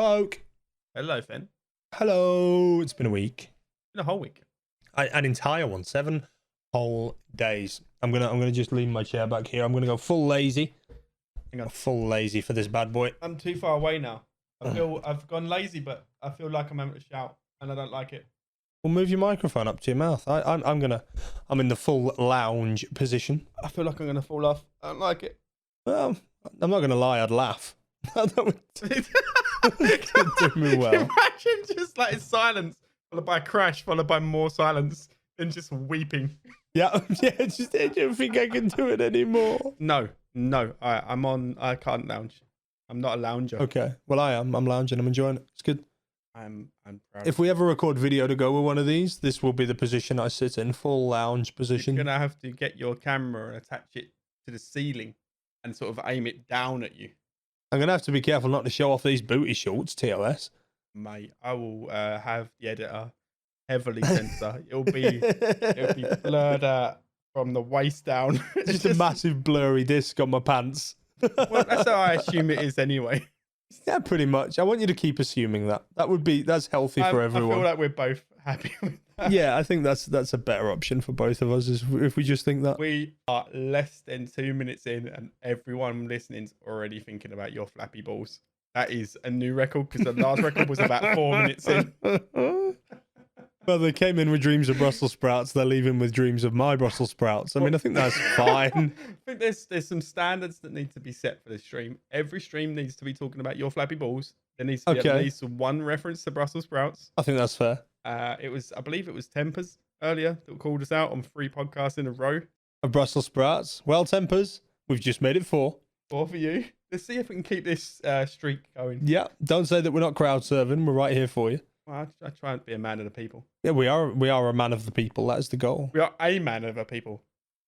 Poke. Hello, Fen. Hello. It's been a week. Been a whole week. An entire one. 7 whole days. I'm gonna just lean my chair back here. I'm gonna go full lazy. Hang on. Full lazy for this bad boy. I'm too far away now. I've gone lazy, but I feel like I'm having to shout, and I don't like it. Well, move your microphone up to your mouth. I'm in the full lounge position. I feel like I'm gonna fall off. I don't like it. Well, I'm not gonna lie. I'd laugh. That would do me well. Imagine just like silence followed by a crash, followed by more silence, and just weeping. Yeah. Just I don't think I can do it anymore. No. I can't lounge. I'm not a lounger. Okay. Well, I am. I'm lounging. I'm enjoying it. It's good. I'm proud. If we ever record video to go with one of these, this will be the position I sit in, full lounge position. You're gonna have to get your camera and attach it to the ceiling and sort of aim it down at you. I'm gonna have to be careful not to show off these booty shorts, TOS. Mate, I will have the editor heavily censor. It'll be blurred out from the waist down. Just a massive blurry disc on my pants. Well, that's how I assume it is anyway. Yeah, pretty much. I want you to keep assuming that. That's healthy for everyone. I feel like we're both happy with that. Yeah, I think that's a better option for both of us if we just think that. We are less than 2 minutes in and everyone listening's already thinking about your flappy balls. That is a new record because the last record was about 4 minutes in. Well, they came in with dreams of Brussels sprouts. They're leaving with dreams of my Brussels sprouts. I mean, I think that's fine. I think there's some standards that need to be set for this stream. Every stream needs to be talking about your flappy balls. There needs to be at least one reference to Brussels sprouts. I think that's fair. I believe it was Tempers earlier that called us out on 3 podcasts in a row. Of Brussels sprouts. Well, Tempers, we've just made it 4. 4 for you. Let's see if we can keep this streak going. Yeah, don't say that we're not crowd serving. We're right here for you. Well, I try and be a man of the people. Yeah, we are a man of the people. That is the goal. We are a man of the people.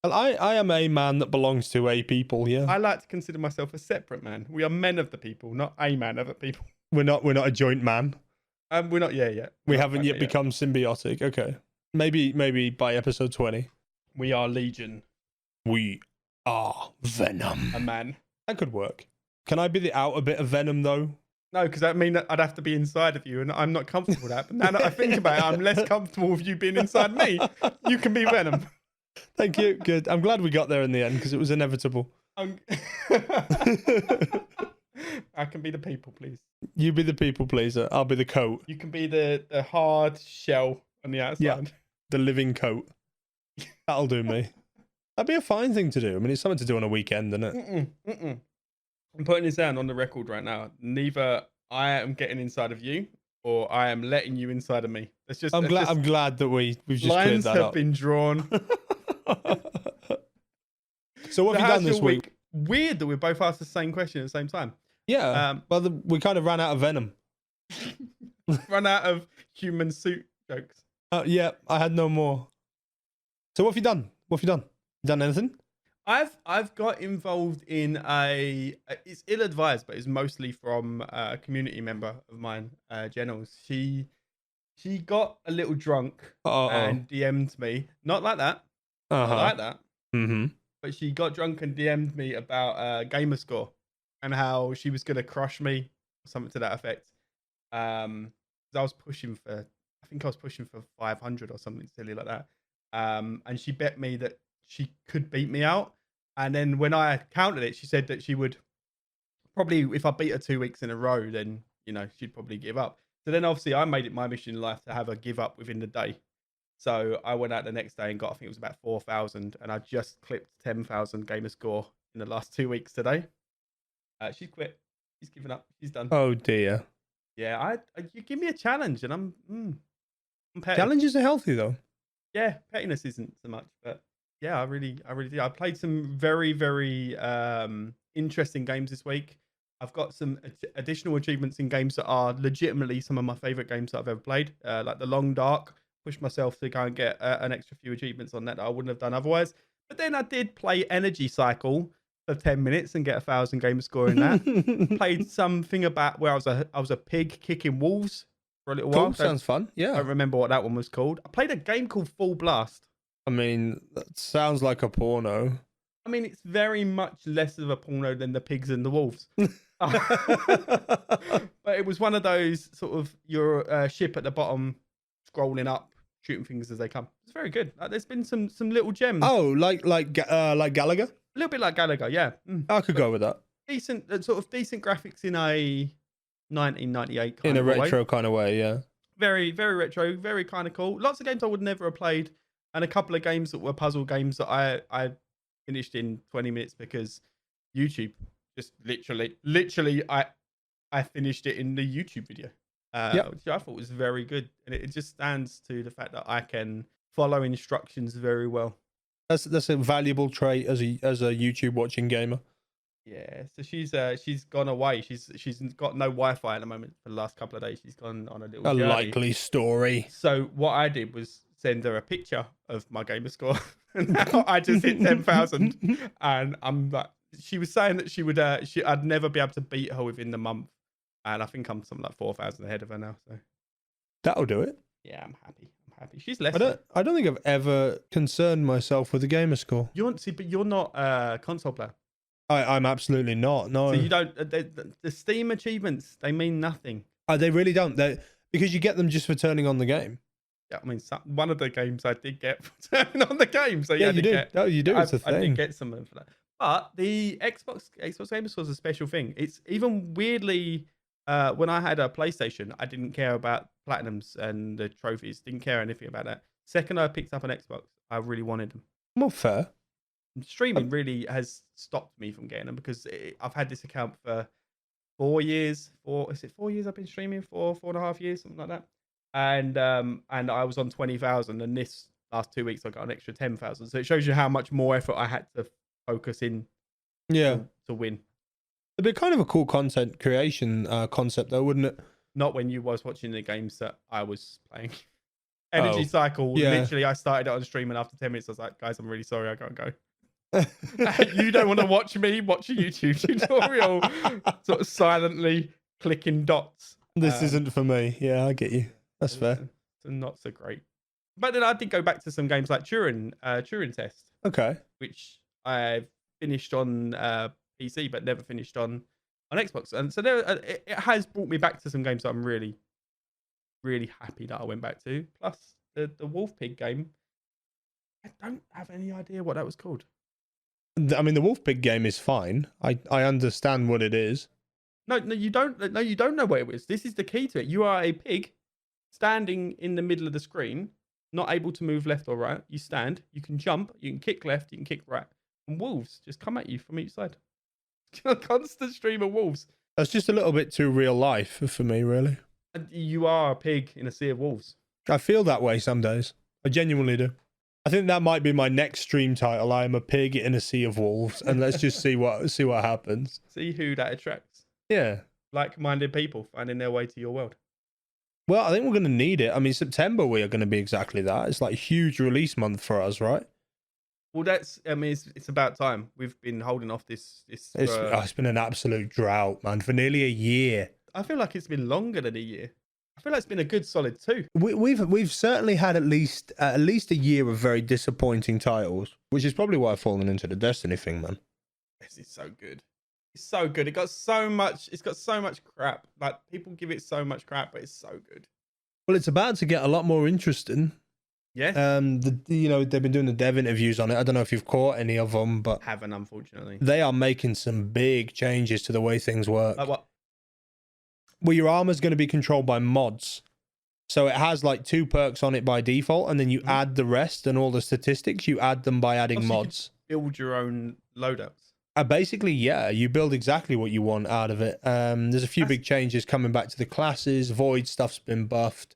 Well, I am a man that belongs to a people, yeah. I like to consider myself a separate man. We are men of the people, not a man of the people. We're not a joint man. We're not yet. We haven't yet become symbiotic. Okay. Maybe by episode 20. We are Legion. We are Venom. A man. That could work. Can I be the outer bit of Venom though? No, because that means I'd have to be inside of you, and I'm not comfortable with that. But now that I think about it, I'm less comfortable with you being inside me. You can be Venom. Thank you. Good. I'm glad we got there in the end because it was inevitable. I can be the people, please. You be the people pleaser. I'll be the coat. You can be the hard shell on the outside. Yeah, the living coat. That'll do me. That'd be a fine thing to do. I mean, it's something to do on a weekend, isn't it? I'm putting this down on the record right now. Neither I am getting inside of you, or I am letting you inside of me. I'm glad that we've just lines cleared that have up. been drawn. So what have you done this week? Weird that we both asked the same question at the same time. Yeah. We kind of ran out of Venom. Run out of human suit jokes. Yeah, I had no more. So what have you done? You done anything? I've got involved in it's ill-advised, but it's mostly from a community member of mine, Jennels. She got a little drunk and DM'd me. Not like that. Not like that. Mm-hmm. But she got drunk and DM'd me about gamer score and how she was gonna crush me, or something to that effect. I was pushing for 500 or something silly like that. And she bet me that she could beat me out. And then when I counted it, she said that she would probably, if I beat her 2 weeks in a row, then, she'd probably give up. So then obviously I made it my mission in life to have her give up within the day. So I went out the next day and got, I think it was about 4,000. And I just clipped 10,000 gamer score in the last 2 weeks today. She's quit. She's given up. She's done. Oh dear. Yeah, you give me a challenge and I'm petty. Challenges are healthy though. Yeah, pettiness isn't so much, but yeah, I really do. I played some very, very interesting games this week. I've got some additional achievements in games that are legitimately some of my favorite games that I've ever played, like The Long Dark. Pushed myself to go and get an extra few achievements on that I wouldn't have done otherwise. But then I did play Energy Cycle for 10 minutes and get 1,000 gamer score in that. Played something about where I was a pig kicking wolves for a little while. Sounds fun. Yeah. I don't remember what that one was called. I played a game called Full Blast. I mean, that sounds like a porno. I mean, it's very much less of a porno than the pigs and the wolves. But it was one of those sort of your ship at the bottom, scrolling up, shooting things as they come. It's very good. There's been some little gems. Oh, like Gallagher? A little bit like Gallagher, yeah. I could go with that. Decent, sort of decent graphics in a 1998 kind In a of retro way. kind of way, yeah. Very, very retro, very kind of cool. Lots of games I would never have played, and a couple of games that were puzzle games that I finished in 20 minutes because YouTube just literally I finished it in the YouTube video, which I thought was very good, and it just stands to the fact that I can follow instructions very well. That's a valuable trait as a YouTube watching gamer. Yeah, so she's gone away. She's got no Wi-Fi at the moment for the last couple of days. She's gone on a little journey. Likely story. So what I did was send her a picture of my gamer score, and now I just hit 10,000, and I'm like, she was saying that I'd never be able to beat her within the month, and I think I'm something like 4,000 ahead of her now. So that'll do it. Yeah, I'm happy. She's less. I don't think I've ever concerned myself with a gamer score. But you're not a console player. I'm absolutely not. No. So you don't. The Steam achievements, they mean nothing. They really don't. Because you get them just for turning on the game. Yeah, I mean, one of the games I did get for turning on the game. So yeah, you do. No, you do. It's a thing. I did get some of them for that. But the Xbox Gamer Score is a special thing. It's even weirdly, when I had a PlayStation, I didn't care about platinums and the trophies. Didn't care anything about that. Second I picked up an Xbox, I really wanted them. Well, fair. Streaming really has stopped me from getting them because I've had this account for 4 years. Is it 4 years I've been streaming for? 4.5 years, something like that. And I was on 20,000, and this last 2 weeks I got an extra 10,000. So it shows you how much more effort I had to focus in. Yeah. To win. It'd be kind of a cool content creation concept, though, wouldn't it? Not when you was watching the games that I was playing. Energy Cycle. Yeah. Literally, I started it on stream, and after 10 minutes, I was like, guys, I'm really sorry, I gotta go. You don't want to watch me watch a YouTube tutorial, sort of silently clicking dots. This isn't for me. Yeah, I get you. That's fair. So not so great. But then I did go back to some games like Turing Test. Okay. Which I've finished on PC, but never finished on Xbox. And so it has brought me back to some games that I'm really, really happy that I went back to. Plus the Wolf Pig game. I don't have any idea what that was called. I mean, the Wolf Pig game is fine. I understand what it is. No, you don't. No, you don't know what it was. This is the key to it. You are a pig standing in the middle of the screen, not able to move left or right. You stand. You can jump. You can kick left. You can kick right. And wolves just come at you from each side. A constant stream of wolves. That's just a little bit too real life for me, really. And you are a pig in a sea of wolves. I feel that way some days. I genuinely do. I think that might be my next stream title. I am a pig in a sea of wolves, and let's just see what happens. See who that attracts. Yeah, like-minded people finding their way to your world. Well, I think we're going to need it. I mean, September we are going to be exactly that. It's like a huge release month for us, right? Well, it's about time. We've been holding off this. It's been an absolute drought, man, for nearly a year. I feel like it's been longer than a year. I feel like it's been a good solid 2. We've certainly had at least a year of very disappointing titles, which is probably why I've fallen into the Destiny thing, man. This is so good. It's so good. It's got so much crap. Like, people give it so much crap, but it's so good. Well, it's about to get a lot more interesting. Yeah. They've been doing the dev interviews on it. I don't know if you've caught any of them, but haven't, unfortunately. They are making some big changes to the way things work. Like what? Well, your armor's going to be controlled by mods. So it has like 2 perks on it by default, and then you add the rest and all the statistics. You add them by adding mods. You build your own loadouts. Basically, yeah, you build exactly what you want out of it. There's a few big changes coming back to the classes. Void stuff's been buffed,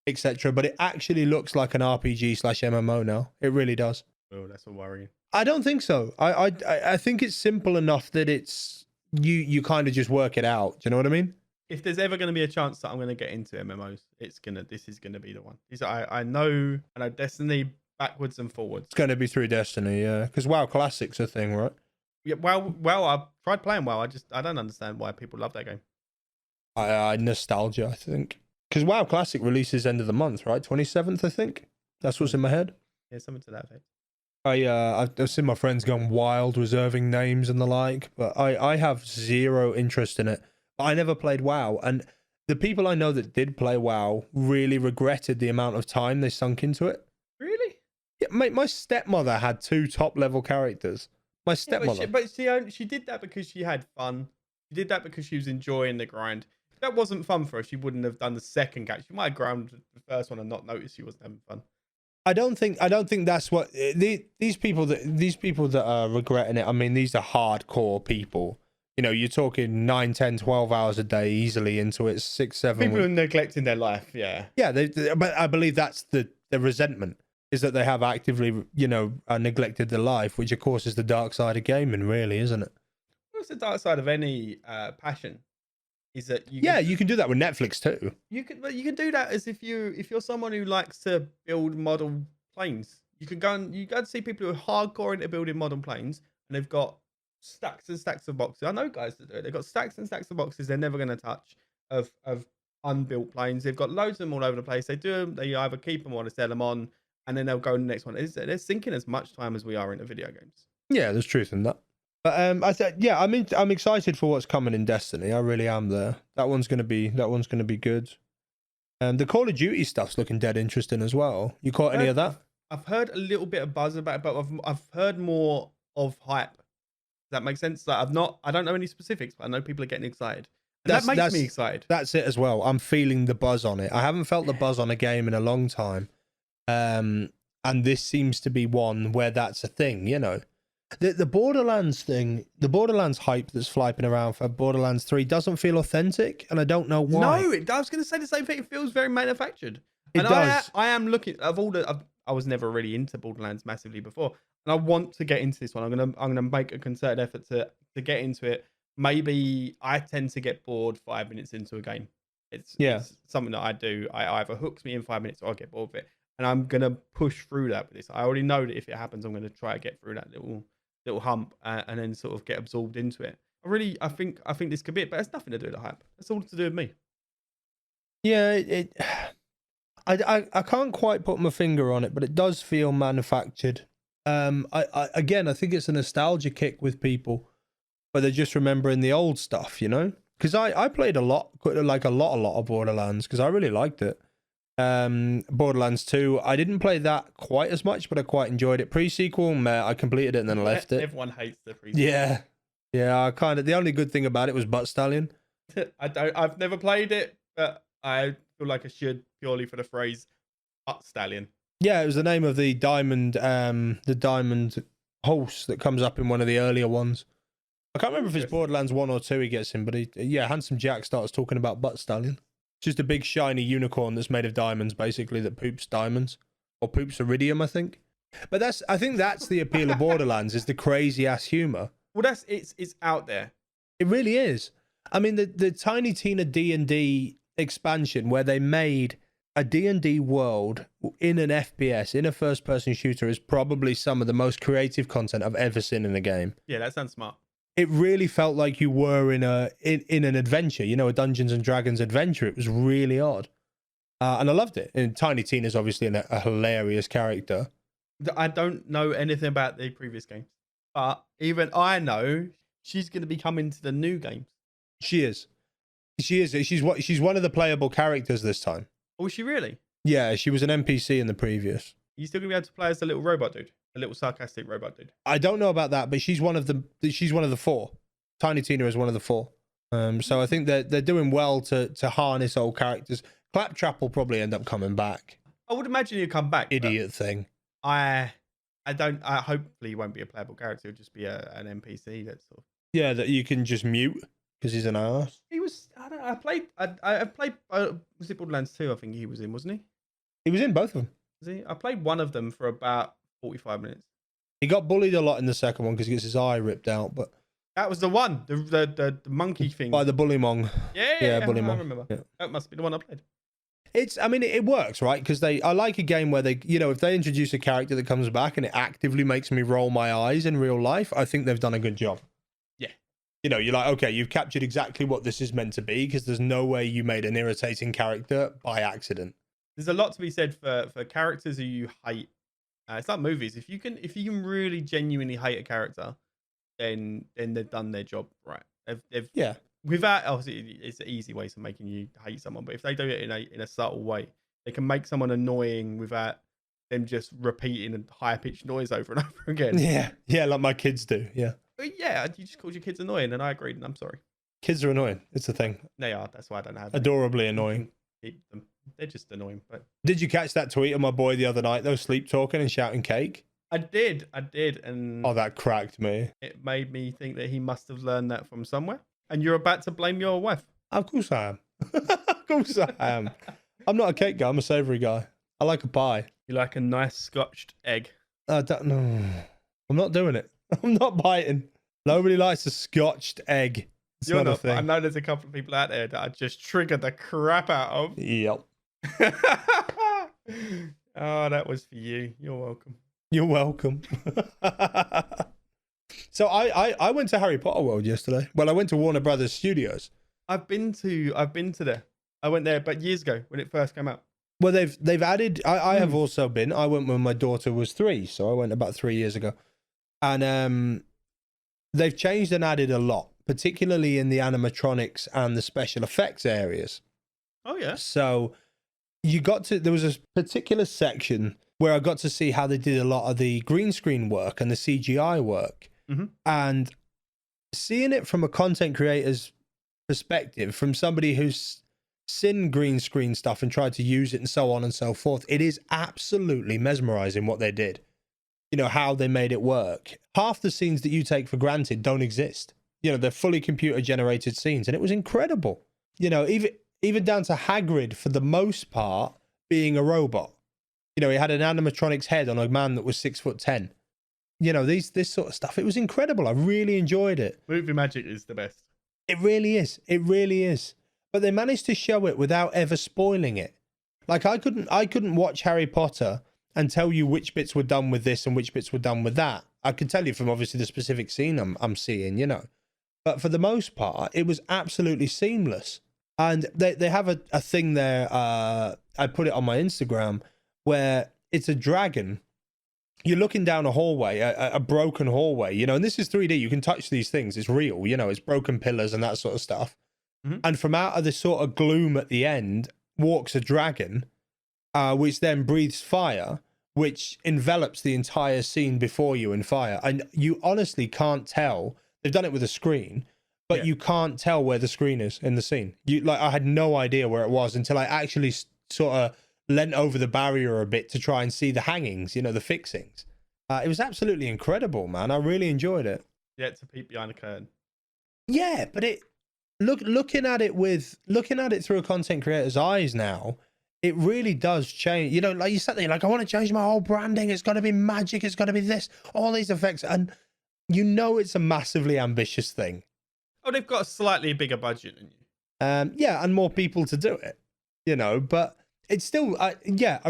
etc. But it actually looks like an RPG/MMO now. It really does. Oh, that's a worry. I don't think so. I think it's simple enough that it's you kind of just work it out. Do you know what I mean? If there's ever going to be a chance that I'm going to get into MMOs, this is going to be the one. I know Destiny backwards and forwards. It's going to be through Destiny, yeah. Because WoW Classic's a thing, right? Yeah, well, I've tried playing WoW. I don't understand why people love that game. Nostalgia, I think. Because WoW Classic releases end of the month, right? 27th, I think. That's what's in my head. Yeah, something to that effect. I've seen my friends gone wild reserving names and the like, but I have zero interest in it. I never played WoW, and the people I know that did play WoW really regretted the amount of time they sunk into it. Really? Yeah, mate, my stepmother had 2 top level characters. My Yeah, stepmother. but she did that because she had fun. She did that because she was enjoying the grind. If that wasn't fun for her, she wouldn't have done the second catch. She might have ground the first one and not noticed she wasn't having fun. I don't think that's what these people that are regretting it. I mean, these are hardcore people. You know, you're talking 9, 10, 12 hours a day easily into it, 6, 7 People weeks. are neglecting their life. Yeah. Yeah, but I believe that's the resentment is that they have actively, neglected their life, which of course is the dark side of gaming, really, isn't it? What's the dark side of any passion? Is that you can do that with Netflix too. you can do that as if you're someone who likes to build model planes. You can go and see people who are hardcore into building modern planes, and they've got stacks and stacks of boxes. I know guys that do it. They've got stacks and stacks of boxes they're never going to touch of unbuilt planes. They've got loads of them all over the place. They do them. They either keep them or they sell them on, and then they'll go to the next one. They're sinking as much time as we are into video games. Yeah, there's truth in that. But I said, yeah, I'm excited for what's coming in Destiny. I really am there. That one's gonna be good. The Call of Duty stuff's looking dead interesting as well. You caught any of that? I've heard a little bit of buzz about it, but I've heard more of hype. Does that make sense? Like I don't know any specifics, but I know people are getting excited. And that makes me excited. That's it as well. I'm feeling the buzz on it. I haven't felt the buzz on a game in a long time. And this seems to be one where that's a thing, you know. The Borderlands thing, the Borderlands hype that's flying around for Borderlands 3 doesn't feel authentic, and I don't know why. No, I was going to say the same thing. It feels very manufactured. It does. I am looking of all the. I was never really into Borderlands massively before, and I want to get into this one. I'm gonna make a concerted effort to get into it. Maybe I tend to get bored 5 minutes into a game. It's something that I do. I either hooks me in 5 minutes or I get bored with it, and I'm gonna push through that with this. I already know that if it happens, I'm gonna try to get through that little hump and then sort of get absorbed into it. I think this could be it, but it's nothing to do with the hype. It's all to do with me. Yeah, I can't quite put my finger on it, but it does feel manufactured. I think it's a nostalgia kick with people, but they're just remembering the old stuff, you know? Because I played a lot of Borderlands because I really liked it. Borderlands 2, I didn't play that quite as much, but I quite enjoyed it. Pre-sequel, I completed it and then I left it. Everyone hates the pre-sequel. Yeah. The only good thing about it was Butt Stallion. I've never played it, but I feel like I should, purely for the phrase Butt Stallion. Yeah, it was the name of the diamond horse that comes up in one of the earlier ones. I can't remember if it's Borderlands 1 or 2 he gets in, but Handsome Jack starts talking about Butt Stallion. Just a big shiny unicorn that's made of diamonds, basically, that poops diamonds or poops iridium, I think. But I think that's the appeal of Borderlands, is the crazy ass humor. Well, it's out there. It really is. I mean, the Tiny Tina D&D expansion where they made a D&D world in an FPS, in a first-person shooter, is probably some of the most creative content I've ever seen in a game. Yeah, that sounds smart. It really felt like you were in an adventure, you know, a Dungeons and Dragons adventure. It was really odd. And I loved it. And Tiny Tina's obviously a hilarious character. I don't know anything about the previous games, but even I know she's going to be coming to the new games. She is. She's one of the playable characters this time. Oh, is she really? Yeah, she was an NPC in the previous. You still going to be able to play as the little robot dude? A little sarcastic robot dude. I don't know about that, but she's one of the 4. Tiny Tina is one of the 4. So I think they're doing well to harness old characters. Claptrap will probably end up coming back. I would imagine he'll come back. Idiot thing. I hopefully he won't be a playable character. He'll just be an NPC. That's sort of... Yeah, that you can just mute because he's an ass. He was. I played. Was it Borderlands 2? I think he was in, wasn't he? He was in both of them. Was he? I played one of them for about 45 minutes. He got bullied a lot in the second one because he gets his eye ripped out, but that was the one, the monkey thing. By the Bullymong. Yeah, Bullymong. I remember. Yeah. That must be the one I played. It works, right? Because I like a game where they, you know, if they introduce a character that comes back and it actively makes me roll my eyes in real life, I think they've done a good job. Yeah. You know, you're like, okay, you've captured exactly what this is meant to be, because there's no way you made an irritating character by accident. There's a lot to be said for characters who you hate. It's like movies. If you can really genuinely hate a character, then they've done their job right. They've without obviously it's easy ways of making you hate someone, but if they do it in a subtle way, they can make someone annoying without them just repeating a high pitched noise over and over again. Yeah, like my kids do. Yeah, But yeah, you just called your kids annoying, and I agreed, and I'm sorry. kids are annoying. It's a thing. They are. That's why I don't have them. Adorably You annoying. can keep them. They're just annoying. But Did you catch that tweet of my boy the other night though, sleep talking and shouting cake? I did, and Oh, that cracked me. it made me think that he must have learned that from somewhere. And you're about to blame your wife. Of course I am. Of course I am. I'm not a cake guy. I'm a savoury guy. I like a pie. You like a nice scotched egg. I don't know. I'm not doing it. I'm not biting. Nobody likes a scotched egg. It's You're not a not. thing. I know there's a couple of people out there that I just triggered the crap out of. Yep. Oh, that was for you. You're welcome. You're welcome. So I went to Harry Potter World yesterday. Well, I went to Warner Brothers Studios. I've been to there. I went there, but years ago when it first came out. Well, they've added. I have also been. I went when my daughter was 3, so I went about 3 years ago, and they've changed and added a lot, particularly in the animatronics and the special effects areas. Oh yeah. So there was a particular section where I got to see how they did a lot of the green screen work and the CGI work, and seeing it from a content creator's perspective, from somebody who's seen green screen stuff and tried to use it and so on and so forth, it is absolutely mesmerizing what they did. You know, how they made it work. Half the scenes that you take for granted don't exist. You know, they're fully computer generated scenes, and it was incredible. You know, even down to Hagrid, for the most part, being a robot. You know, he had an animatronics head on a man that was 6'10". You know, this sort of stuff. It was incredible. I really enjoyed it. Movie magic is the best. It really is. It really is. But they managed to show it without ever spoiling it. Like I couldn't watch Harry Potter and tell you which bits were done with this and which bits were done with that. I could tell you from obviously the specific scene I'm seeing, you know. But for the most part, it was absolutely seamless. And they have a thing there, I put it on my Instagram, where it's a dragon. You're looking down a hallway, a broken hallway, you know, and this is 3D. You can touch these things. It's real, you know, it's broken pillars and that sort of stuff. And from out of this sort of gloom at the end walks a dragon, which then breathes fire, which envelops the entire scene before you in fire. And you honestly can't tell. They've done it with a screen, but you can't tell where the screen is in the scene. I had no idea where it was until I actually sort of leant over the barrier a bit to try and see the hangings, you know, the fixings. It was absolutely incredible, man. I really enjoyed it. Yeah, to peek behind the curtain. Yeah, but looking at it through a content creator's eyes now, it really does change. You know, like you sat there, like, I want to change my whole branding. It's got to be magic. It's got to be this, all these effects. And you know, it's a massively ambitious thing. Oh, they've got a slightly bigger budget than you. Yeah, and more people to do it, you know, but it's still, I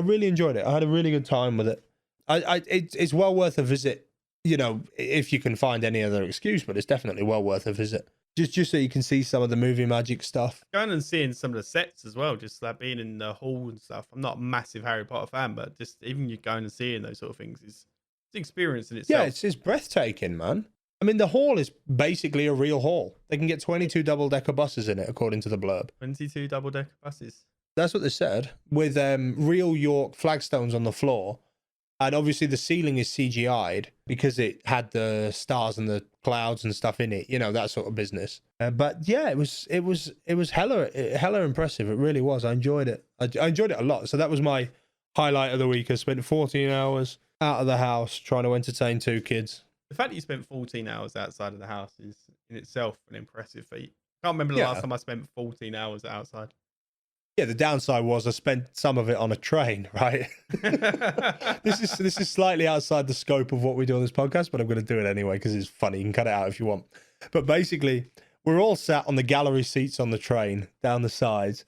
really enjoyed it. I had a really good time with it. It's well worth a visit, you know, if you can find any other excuse, but it's definitely well worth a visit. Just so you can see some of the movie magic stuff. Going and seeing some of the sets as well, just like being in the hall and stuff. I'm not a massive Harry Potter fan, but just even you going and seeing those sort of things is an experience in itself. Yeah, it's breathtaking, man. I mean, the hall is basically a real hall. They can get 22 double-decker buses in it, according to the blurb. 22 double-decker buses. That's what they said, with real York flagstones on the floor. And obviously the ceiling is CGI'd because it had the stars and the clouds and stuff in it, you know, that sort of business. But yeah, it was hella impressive. It really was. I enjoyed it. I enjoyed it a lot. So that was my highlight of the week. I spent 14 hours out of the house trying to entertain 2 kids. The fact that you spent 14 hours outside of the house is in itself an impressive feat. I can't remember the last time I spent 14 hours outside. Yeah, the downside was I spent some of it on a train, right? This is slightly outside the scope of what we do on this podcast, but I'm going to do it anyway because it's funny. You can cut it out if you want. But basically, we're all sat on the gallery seats on the train down the sides,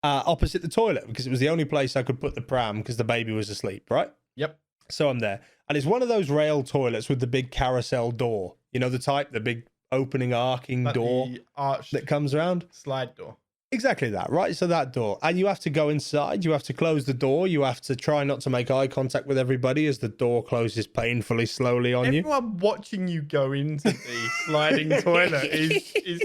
opposite the toilet because it was the only place I could put the pram because the baby was asleep, right? Yep. So I'm there. And it's one of those rail toilets with the big carousel door. You know, the big opening arcing like door that comes around? Slide door. Exactly that, right? So that door. And you have to go inside. You have to close the door. You have to try not to make eye contact with everybody as the door closes painfully, slowly on you. Everyone watching you go into the sliding toilet is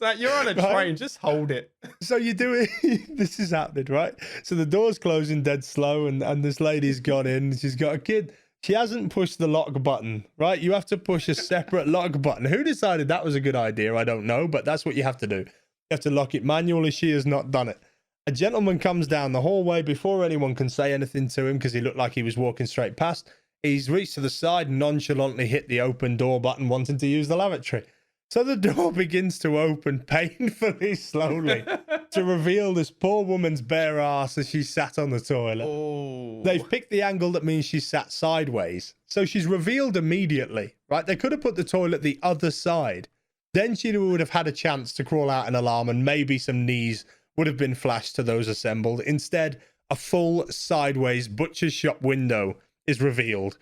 That you're on a Right? train, just hold it. So you do it. This is happening, right? So the door's closing dead slow, and this lady's gone in. She's got a kid. She hasn't pushed the lock button, right? You have to push a separate lock button. Who decided that was a good idea? I don't know, but that's what you have to do. You have to lock it manually. She has not done it. A gentleman comes down the hallway before anyone can say anything to him because he looked like he was walking straight past. He's reached to the side and nonchalantly hit the open door button, wanting to use the lavatory. So the door begins to open painfully slowly to reveal this poor woman's bare ass as she sat on the toilet. Oh. They've picked the angle that means she sat sideways. So she's revealed immediately, right? They could have put the toilet the other side. Then she would have had a chance to crawl out an alarm and maybe some knees would have been flashed to those assembled. Instead, a full sideways butcher's shop window is revealed.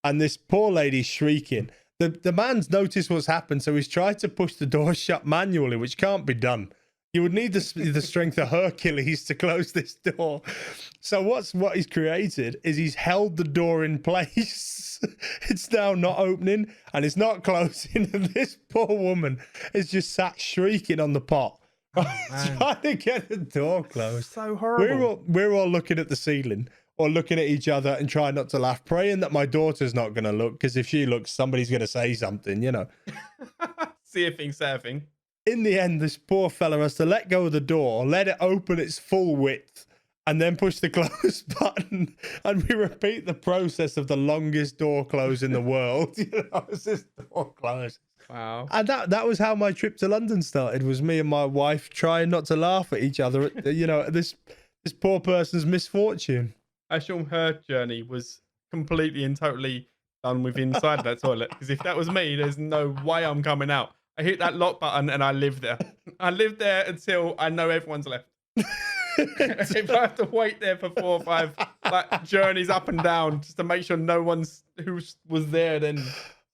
And this poor lady shrieking. The man's noticed what's happened, so he's tried to push the door shut manually, which can't be done. You would need the strength of Hercules to close this door. So what he's created is he's held the door in place. It's now not opening and it's not closing. And this poor woman is just sat shrieking on the pot, trying to get the door closed. So horrible. We're all looking at the ceiling or looking at each other and trying not to laugh, praying that my daughter's not going to look, because if she looks, somebody's going to say something, you know. Surfing. In the end, this poor fella has to let go of the door, let it open its full width, and then push the close button. And we repeat the process of the longest door close in the world. You know, as this door closes. Wow. And that was how my trip to London started, was me and my wife trying not to laugh at each other at, you know, this poor person's misfortune. I assume her journey was completely and totally done with inside that toilet. Because if that was me, there's no way I'm coming out. I hit that lock button and I live there. I live there until I know everyone's left. If I have to wait there for 4 or 5 like journeys up and down just to make sure no one's who was there then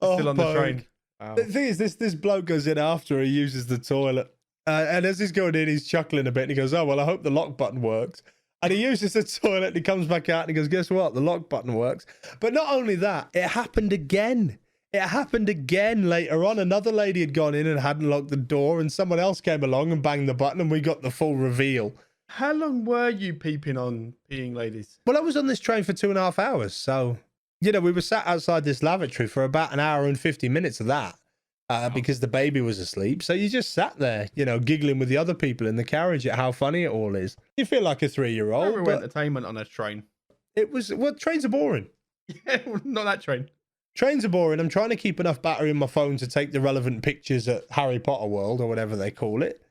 still on the train. Wow. The thing is, this bloke goes in after he uses the toilet. And as he's going in, he's chuckling a bit. And he goes, oh, well, I hope the lock button works. And he uses the toilet and he comes back out and he goes, guess what? The lock button works. But not only that, it happened again. It happened again later on. Another lady had gone in and hadn't locked the door, and someone else came along and banged the button, and we got the full reveal. How long were you peeping on peeing ladies? Well, I was on this train for 2.5 hours. So, you know, we were sat outside this lavatory for about an hour and 50 minutes of that because the baby was asleep. So you just sat there, you know, giggling with the other people in the carriage at how funny it all is. You feel like a 3-year-old. But entertainment on a train. It was, well, trains are boring. Yeah, not that train. Trains are boring. I'm trying to keep enough battery in my phone to take the relevant pictures at Harry Potter World or whatever they call it.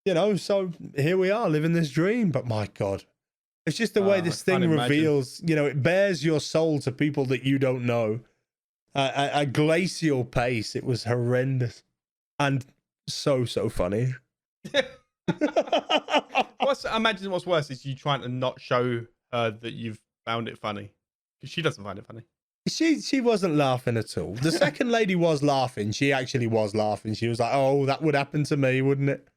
You know, so here we are living this dream. But my God, it's just the way this thing reveals, you know, it bears your soul to people that you don't know. A glacial pace. It was horrendous and so funny. I imagine what's worse is you trying to not show her that you've found it funny, because she doesn't find it funny. She wasn't laughing at all. The second lady was laughing. She actually was laughing. She was like, oh, that would happen to me, wouldn't it?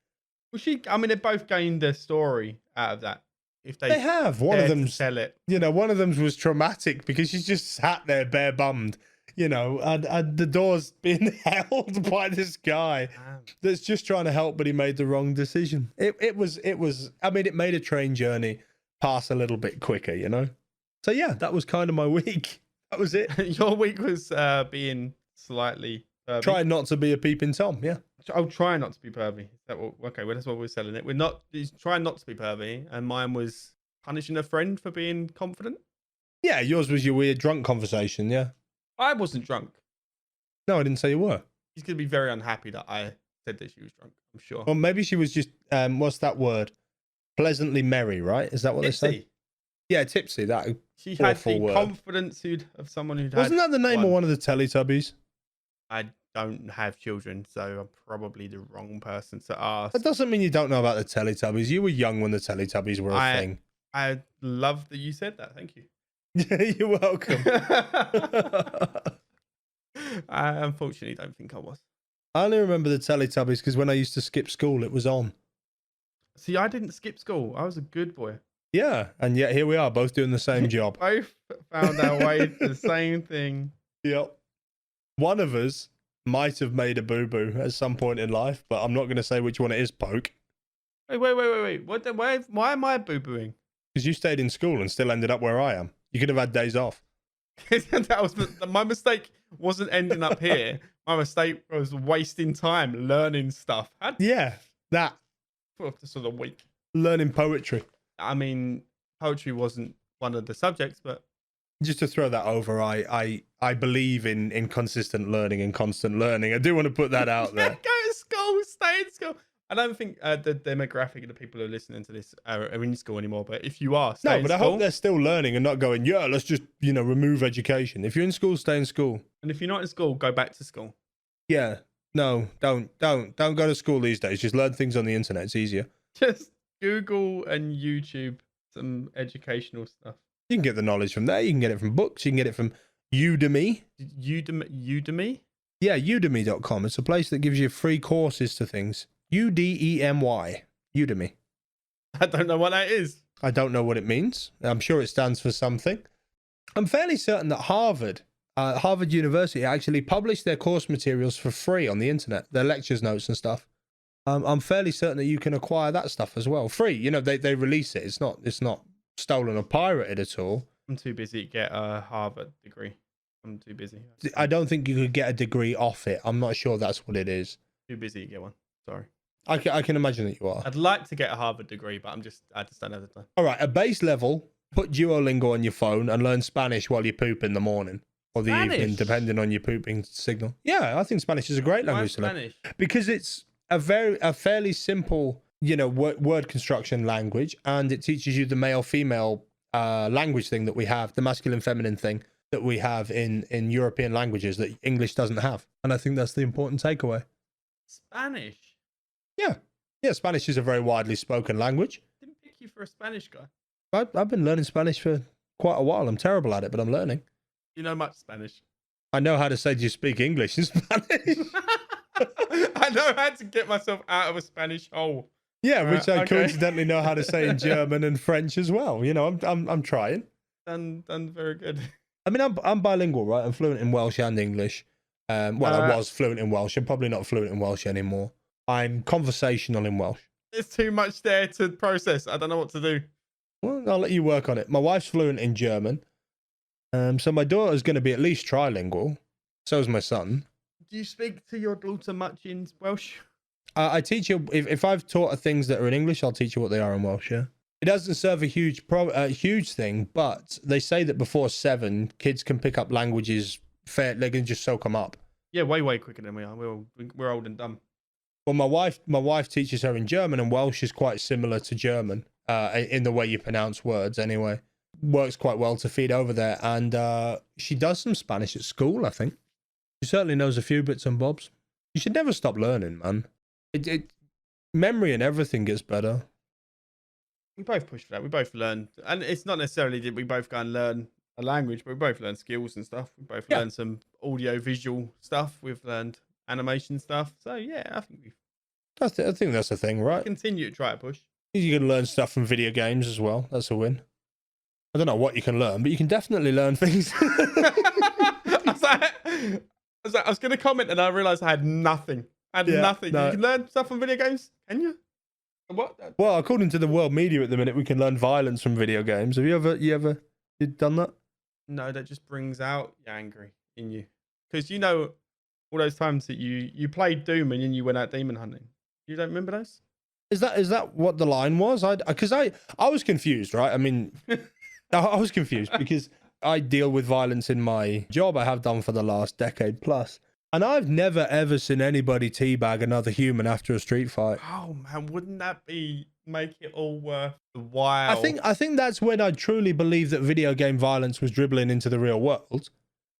Well, I mean, they both gained their story out of that. If they have. One of them sell it. You know, one of them was traumatic because she's just sat there bare bummed, you know, and the door's being held by this guy that's just trying to help, but he made the wrong decision. It was, I mean, it made a train journey pass a little bit quicker, you know? So yeah, that was kind of my week. That was it. Your week was being slightly pervy. Trying not to be a peeping Tom, yeah. I'll try not to be pervy. Is that okay, well, that's what we're selling it. We're not trying not to be pervy, and mine was punishing a friend for being confident. Yeah, yours was your weird drunk conversation, yeah. I wasn't drunk. No, I didn't say you were. She's going to be very unhappy that I said that she was drunk, I'm sure. Well, maybe she was just, what's that word? Pleasantly merry, right? Is that what Tipsy. they say? Yeah, tipsy. That she had the word. confidence of someone who'd Wasn't that the name of one of the Teletubbies? I don't have children, so I'm probably the wrong person to ask. That doesn't mean you don't know about the Teletubbies. You were young when the Teletubbies were a thing. I love that you said that. Thank you. You're welcome. I unfortunately don't think I was. I only remember the Teletubbies because when I used to skip school, it was on. See, I didn't skip school. I was a good boy. Yeah, and yet here we are, both doing the same job. Both found our way to the same thing. Yep. One of us might have made a boo-boo at some point in life, but I'm not going to say which one it is, Poke. Wait. Why am I boo-booing? Because you stayed in school and still ended up where I am. You could have had days off. That was my mistake. Wasn't ending up here. My mistake was wasting time learning stuff. Yeah, that. For sort of week. Learning poetry. I mean, poetry wasn't one of the subjects, but just to throw that over, I believe in consistent learning and constant learning. I do want to put that out there. Go to school, stay in school. I don't think the demographic of the people who are listening to this are in school anymore. But if you are, stay in school. I hope they're still learning and not going, yeah, let's just remove education. If you're in school, stay in school. And if you're not in school, go back to school. Yeah, no, don't go to school these days. Just learn things on the internet. It's easier. Just Google and YouTube some educational stuff. You can get the knowledge from there. You can get it from books. You can get it from Udemy. Udemy? Yeah, udemy.com. It's a place that gives you free courses to things. Udemy. Udemy. I don't know what that is. I don't know what it means. I'm sure it stands for something. I'm fairly certain that Harvard University actually published their course materials for free on the internet, their lectures notes and stuff. I'm fairly certain that you can acquire that stuff as well. Free. They release it. It's not stolen or pirated at all. I'm too busy to get a Harvard degree. I'm too busy. I don't think you could get a degree off it. I'm not sure that's what it is. Too busy to get one. Sorry. I can imagine that you are. I'd like to get a Harvard degree, but I just don't have the time. All right, a base level, put Duolingo on your phone and learn Spanish while you poop in the morning or the evening, depending on your pooping signal. Yeah, I think Spanish is a great language to learn. Because it's a fairly simple, word construction language, and it teaches you the male-female language thing that we have, the masculine-feminine thing that we have in European languages that English doesn't have. And I think that's the important takeaway. Spanish? Yeah, Spanish is a very widely spoken language. Didn't pick you for a Spanish guy. I've been learning Spanish for quite a while. I'm terrible at it, but I'm learning. You know much Spanish? I know how to say, do you speak English in Spanish? I know how to get myself out of a Spanish hole. Yeah, which I coincidentally know how to say in German and French as well. I'm trying. Done very good. I mean, I'm bilingual, right? I'm fluent in Welsh and English. I was fluent in Welsh. I'm probably not fluent in Welsh anymore. I'm conversational in Welsh. There's too much there to process. I don't know what to do. Well, I'll let you work on it. My wife's fluent in German. So my daughter's going to be at least trilingual. So is my son. Do you speak to your daughter much in Welsh? I teach her, if I've taught her things that are in English, I'll teach her what they are in Welsh, yeah. It doesn't serve a huge thing, but they say that before 7, kids can pick up languages they can just soak them up. Yeah, way quicker than we are. We're old and dumb. Well, my wife teaches her in German, and Welsh is quite similar to German in the way you pronounce words. Anyway, works quite well to feed over there, and she does some Spanish at school. I think she certainly knows a few bits and bobs. You should never stop learning, man. Memory and everything gets better. We both push for that. We both learn, and it's not necessarily that we both go and learn a language, but we both learn skills and stuff. We both learn some audio visual stuff. We've learned animation stuff. So yeah, I think I think that's a thing, right? Continue to try to push. You can learn stuff from video games as well. That's a win. I don't know what you can learn, but you can definitely learn things. I was going to comment, and I realized I had nothing. Nothing. No. You can learn stuff from video games, can you? What? Well, according to the world media at the minute, we can learn violence from video games. Have you ever done that? No, that just brings out the angry in you, because all those times that you played Doom and then you went out demon hunting. You don't remember those? Is that what the line was? Because I was confused, right? I mean, I was confused because I deal with violence in my job. I have done for the last decade plus. And I've never, ever seen anybody teabag another human after a street fight. Oh, man, wouldn't that make it all worth the while? I think that's when I truly believe that video game violence was dribbling into the real world.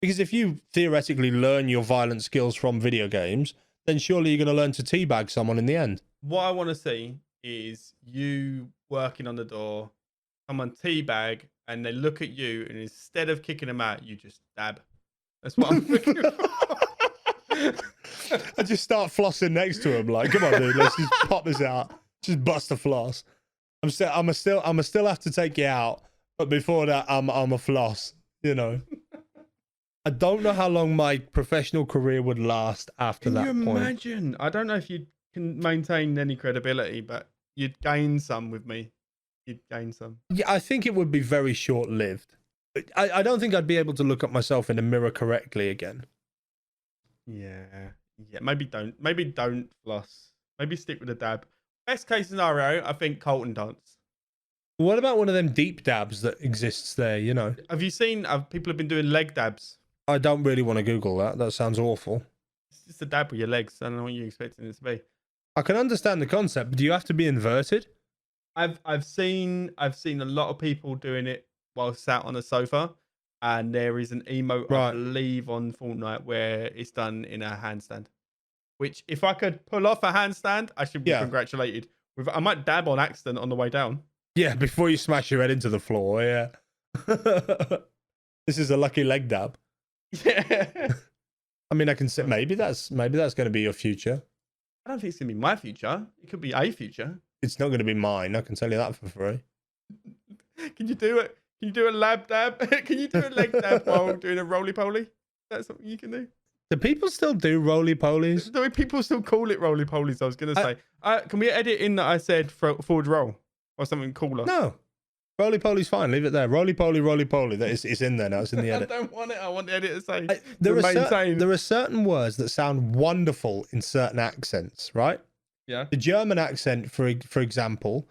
Because if you theoretically learn your violent skills from video games, then surely you're going to learn to teabag someone in the end. What I want to see is you working on the door, someone teabag, and they look at you, and instead of kicking them out, you just stab. That's what I'm looking for. I just start flossing next to him, like, come on, dude, let's just pop this out, just bust a floss. I'm still have to take you out, but before that, I'm a floss, I don't know how long my professional career would last after Can that you point. imagine? I don't know if you can maintain any credibility, but you'd gain some with me. You'd gain some. Yeah, I think it would be very short-lived. I don't think I'd be able to look at myself in a mirror correctly again. Yeah. Maybe don't floss. Maybe stick with the dab. Best case scenario, I think Colton dance. What about one of them deep dabs that exists there, you know? Have you seen people have been doing leg dabs? I don't really want to Google that. That sounds awful. It's just a dab with your legs. I don't know what you're expecting it to be. I can understand the concept, but do you have to be inverted? I've seen a lot of people doing it while sat on a sofa, and there is an emote I Right. believe on Fortnite where it's done in a handstand. Which, if I could pull off a handstand, I should be congratulated. I might dab on accident on the way down. Yeah, before you smash your head into the floor. Yeah. This is a lucky leg dab. Yeah. I mean, I can say maybe that's going to be your future. I don't think it's gonna be my future. It could be a future. It's not going to be mine. I can tell you that for free. Can you do it? Can you do a lab dab? Can you do a leg dab while doing a roly poly? That's something you can do. Do people still do roly polies? Do people still call it roly polies? I was gonna say. Can we edit in that I said forward roll or something cooler? No. Roly poly's fine. Leave it there. Roly poly, roly poly. It's in there now. It's in the edit. I don't want it. I want the edit to say. There are certain words that sound wonderful in certain accents, right? Yeah. The German accent, for example,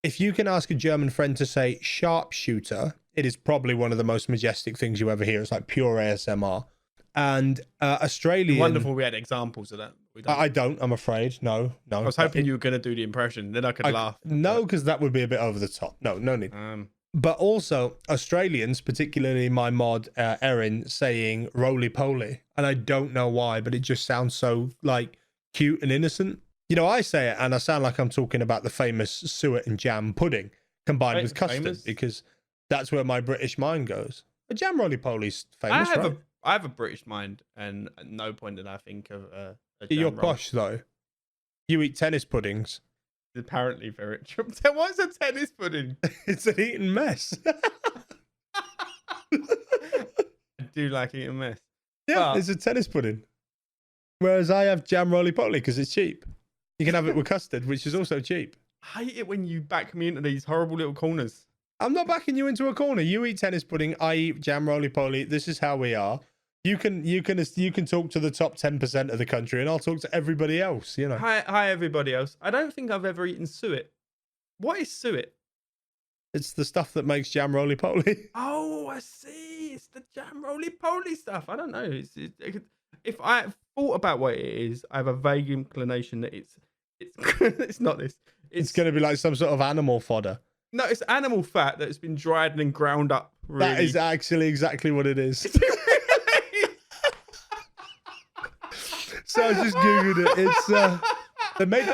if you can ask a German friend to say sharpshooter, it is probably one of the most majestic things you ever hear. It's like pure ASMR. And Australian. Wonderful. We had examples of that. I don't. I'm afraid. No. I was hoping you were going to do the impression. Then I could laugh. No, because that would be a bit over the top. No need. But also Australians, particularly my mod Erin, saying roly poly, and I don't know why, but it just sounds so like cute and innocent. You know, I say it and I sound like I'm talking about the famous suet and jam pudding combined with custard, because that's where my British mind goes. A jam roly poly's famous, right? I have a British mind, and at no point did I think of a jam You're roll. posh though. You eat tennis puddings. Apparently very true. What's a tennis pudding? It's an eating mess. I do like eating mess. Yeah, it's a tennis pudding. Whereas I have jam roly poly because it's cheap. You can have it with custard, which is also cheap. I hate it when you back me into these horrible little corners. I'm not backing you into a corner. You eat tennis pudding. I eat jam roly poly. This is how we are. You can talk to the top 10% of the country, and I'll talk to everybody else. You know. Hi, everybody else. I don't think I've ever eaten suet. What is suet? It's the stuff that makes jam roly poly. Oh, I see. It's the jam roly poly stuff. I don't know. If I thought about what it is, I have a vague inclination that it's it's not this. It's going to be like some sort of animal fodder. No, it's animal fat that's been dried and then ground up. Really. That is actually exactly what it is. So I just googled it. It's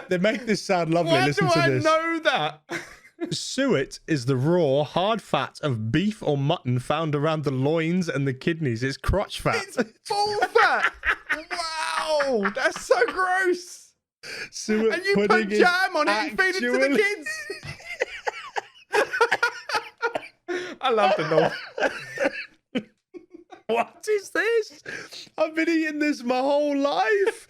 they make this sound lovely. Why Listen do to I this. know that? Suet is the raw, hard fat of beef or mutton found around the loins and the kidneys. It's crotch fat. It's bull fat. Wow, that's so gross. Suet and you pudding put jam on it and feed it to the kids. I love the North. What is this? I've been eating this my whole life.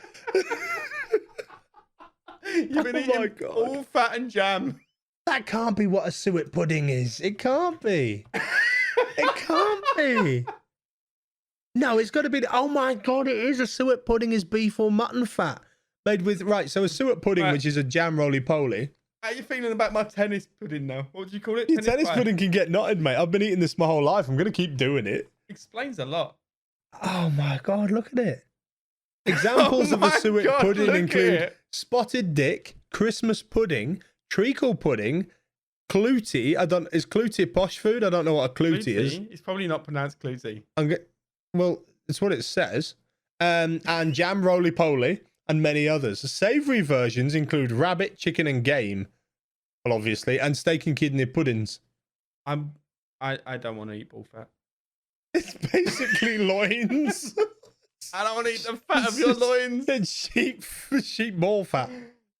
You've been eating all fat and jam. That can't be what a suet pudding is. It can't be. It can't be. No, it's got to be. Oh my God, it is. A suet pudding is beef or mutton fat made with, right. So a suet pudding, which is a jam roly poly. How are you feeling about my tennis pudding now? What do you call it? Your tennis pudding can get knotted, mate. I've been eating this my whole life. I'm going to keep doing it. Explains a lot. Oh my God, look at it. Examples of a suet pudding include spotted dick, Christmas pudding, treacle pudding, clootie. Is clootie posh food? I don't know what a clootie is. It's probably not pronounced clootie. Well, it's what it says. And jam roly poly and many others. The savoury versions include rabbit, chicken and game. Well, obviously, and steak and kidney puddings. I don't want to eat bull fat. It's basically loins. I don't want to eat the fat of your loins. It's sheep ball fat.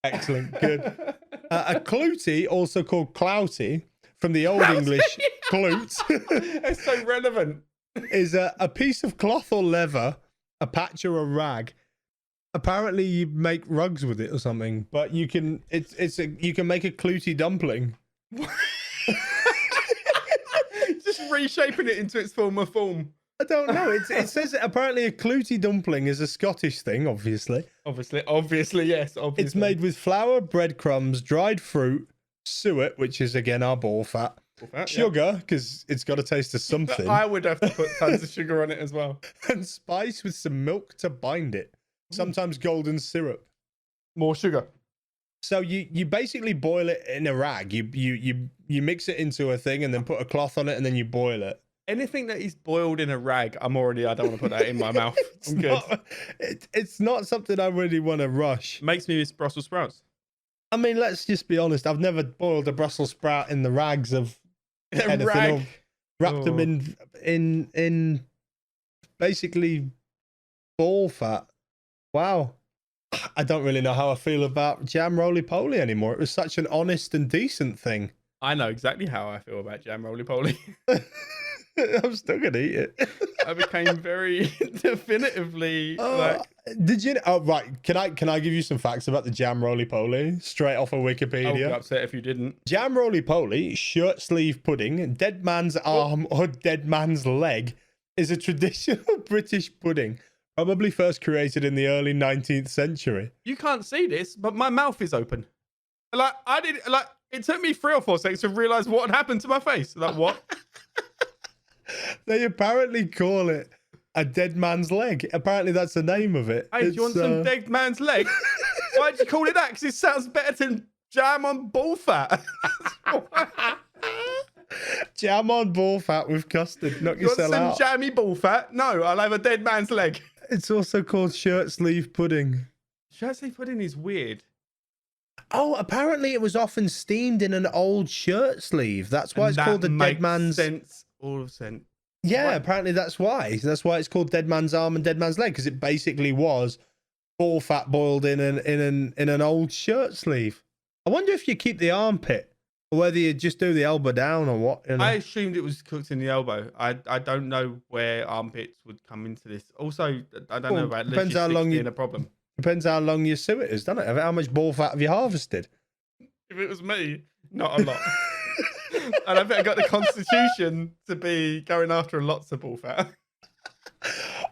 Excellent, good. A clootie, also called clouty, from the Old English clout. It's so relevant. is a piece of cloth or leather, a patch or a rag. Apparently, you make rugs with it or something, but you can you can make a clooty dumpling. Just reshaping it into its former form. I don't know. It says that apparently a clooty dumpling is a Scottish thing, obviously. Obviously, yes. Obviously. It's made with flour, breadcrumbs, dried fruit, suet, which is again our ball fat, sugar, because it's got a taste of something. I would have to put tons of sugar on it as well. And spice with some milk to bind it. Sometimes golden syrup. More sugar. So you basically boil it in a rag. You mix it into a thing and then put a cloth on it and then you boil it. Anything that is boiled in a rag, I don't want to put that in my mouth. I'm good. It's not something I really want to rush. Makes me miss Brussels sprouts. I mean, let's just be honest. I've never boiled a Brussels sprout in the rags of anything. Rag. Or wrapped them in basically ball fat. Wow. I don't really know how I feel about jam roly-poly anymore. It was such an honest and decent thing. I know exactly how I feel about jam roly-poly. I'm still gonna eat it. I became very definitively Did you? Oh, right. Can I give you some facts about the jam roly-poly straight off of Wikipedia? I would be upset if you didn't. Jam roly-poly, shirt sleeve pudding, dead man's arm or dead man's leg is a traditional British pudding, probably first created in the early 19th century. You can't see this, but my mouth is open. It took me 3 or 4 seconds to realize what had happened to my face. Like, what? They apparently call it a dead man's leg. Apparently that's the name of it. Hey, do you want some dead man's leg? Why'd you call it that? Because it sounds better than jam on ball fat. Jam on ball fat with custard. Knock You want yourself some out. jammy ball fat? No, I'll have a dead man's leg. It's also called shirt sleeve pudding. Shirt sleeve pudding is weird. Oh, apparently it was often steamed in an old shirt sleeve. That's why it's called the dead man's. Sense. All of sense. Yeah, What? apparently that's why. That's why it's called dead man's arm and dead man's leg, because it basically was ball fat boiled in an old shirt sleeve. I wonder if you keep the armpit or whether you just do the elbow down or what. You know? I assumed it was cooked in the elbow. I don't know where armpits would come into this. Also, I don't know about depends how long being a problem. Depends how long your suet is, doesn't it? How much ball fat have you harvested? If it was me, not a lot. And I bet I got the constitution to be going after lots of ball fat.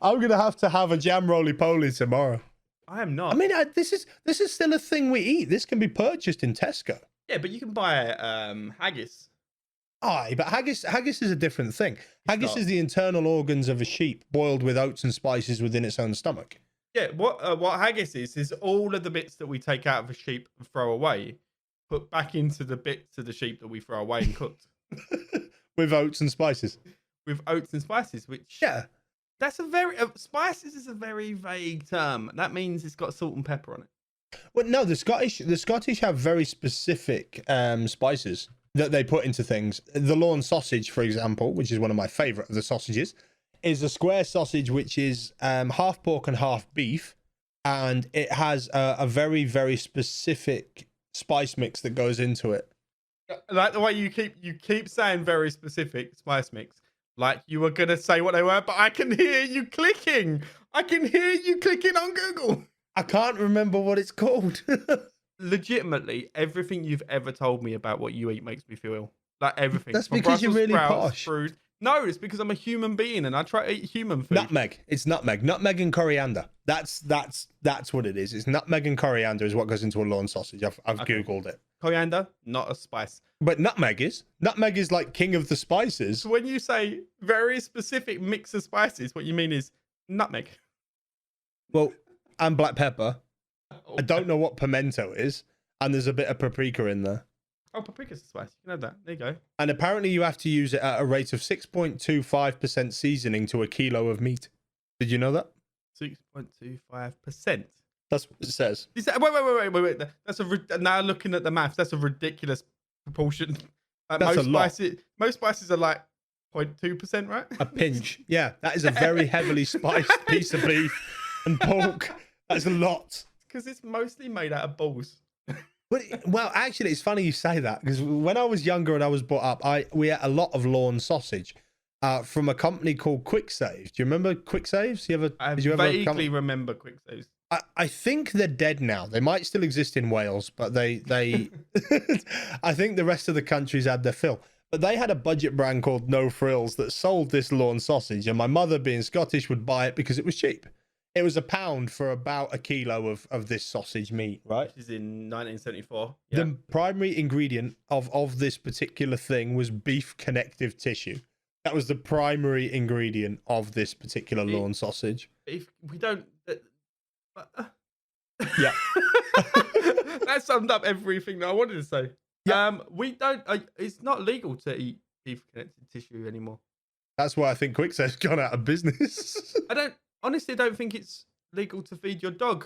I'm gonna have to have a jam roly-poly tomorrow. I am not. I mean, this is still a thing we eat. This can be purchased in Tesco. Yeah, but you can buy haggis. Aye, but haggis is a different thing. Haggis not. is the internal organs of a sheep boiled with oats and spices within its own stomach. Yeah, what haggis is all of the bits that we take out of a sheep and throw away, put back into the bits of the sheep that we throw away and cooked. With oats and spices. With oats and spices, which that's a very spices is a very vague term. That means it's got salt and pepper on it. Well, no, the Scottish have very specific spices that they put into things. The lawn sausage, for example, which is one of my favourite of the sausages, is a square sausage which is half pork and half beef, and it has a very, very specific spice mix that goes into it. Like the way you keep saying very specific spice mix, like you were gonna say what they were, but I can hear you clicking. I can hear you clicking on Google. I can't remember what it's called. Legitimately, everything you've ever told me about what you eat makes me feel ill. Like everything. That's From because you're Brussels really sprouts, posh. Fruit. No, it's because I'm a human being and I try to eat human food. Nutmeg. It's nutmeg. Nutmeg and coriander. That's what it is. It's nutmeg and coriander is what goes into a lawn sausage. I've Googled it. Coriander, not a spice. But nutmeg is like king of the spices. So when you say very specific mix of spices, what you mean is nutmeg. Well, and black pepper. I don't know what pimento is, and there's a bit of paprika in there. Oh, paprika's a spice. You can have that. There you go. And apparently you have to use it at a rate of 6.25% seasoning to a kilo of meat. Did you know that? 6.25%. That's what it says. Wait. Now looking at the maths, that's a ridiculous proportion. Like That's a lot. Most spices are like 0.2%, right? A pinch. Yeah, that is a very heavily spiced piece of beef and pork. That's a lot. Because it's mostly made out of balls. Well, actually, it's funny you say that, because when I was younger and I was brought up, we ate a lot of lawn sausage. from a company called Quick Saves. Do you remember Quick Saves? Did you ever vaguely remember Quick Saves? I think they're dead now. They might still exist in Wales, but they I think the rest of the country's had their fill. But they had a budget brand called No Frills that sold this lawn sausage, and my mother, being Scottish, would buy it because it was cheap. It was £1 for about a kilo of this sausage meat, right? Which is in 1974. Yeah. The primary ingredient of this particular thing was beef connective tissue. That was the primary ingredient of this particular lawn sausage. If we don't... Yeah. That summed up everything that I wanted to say. Yeah. We don't... it's not legal to eat beef connective tissue anymore. That's why I think Quick Save's gone out of business. Honestly, don't think it's legal to feed your dog.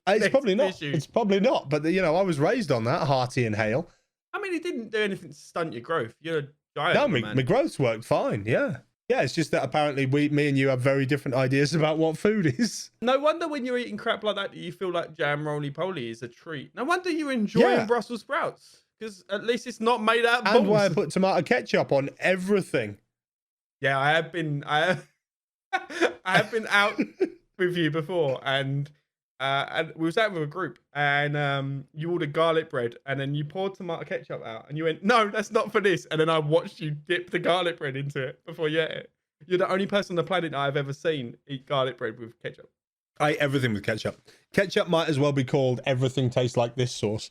It's probably not. Tissue. It's probably not. But, I was raised on that, hearty and hale. I mean, it didn't do anything to stunt your growth. You're a giant. No, my growth's worked fine, yeah. Yeah, it's just that apparently me and you have very different ideas about what food is. No wonder when you're eating crap like that, you feel like jam roly-poly is a treat. No wonder you're enjoying Brussels sprouts. Because at least it's not made out of balls. And why I put tomato ketchup on everything. Yeah, I have been out with you before, and we was out with a group, and you ordered garlic bread, and then you poured tomato ketchup out, and you went, "No, that's not for this." And then I watched you dip the garlic bread into it before you ate it. You're the only person on the planet I've ever seen eat garlic bread with ketchup. I eat everything with ketchup. Ketchup might as well be called everything tastes like this sauce.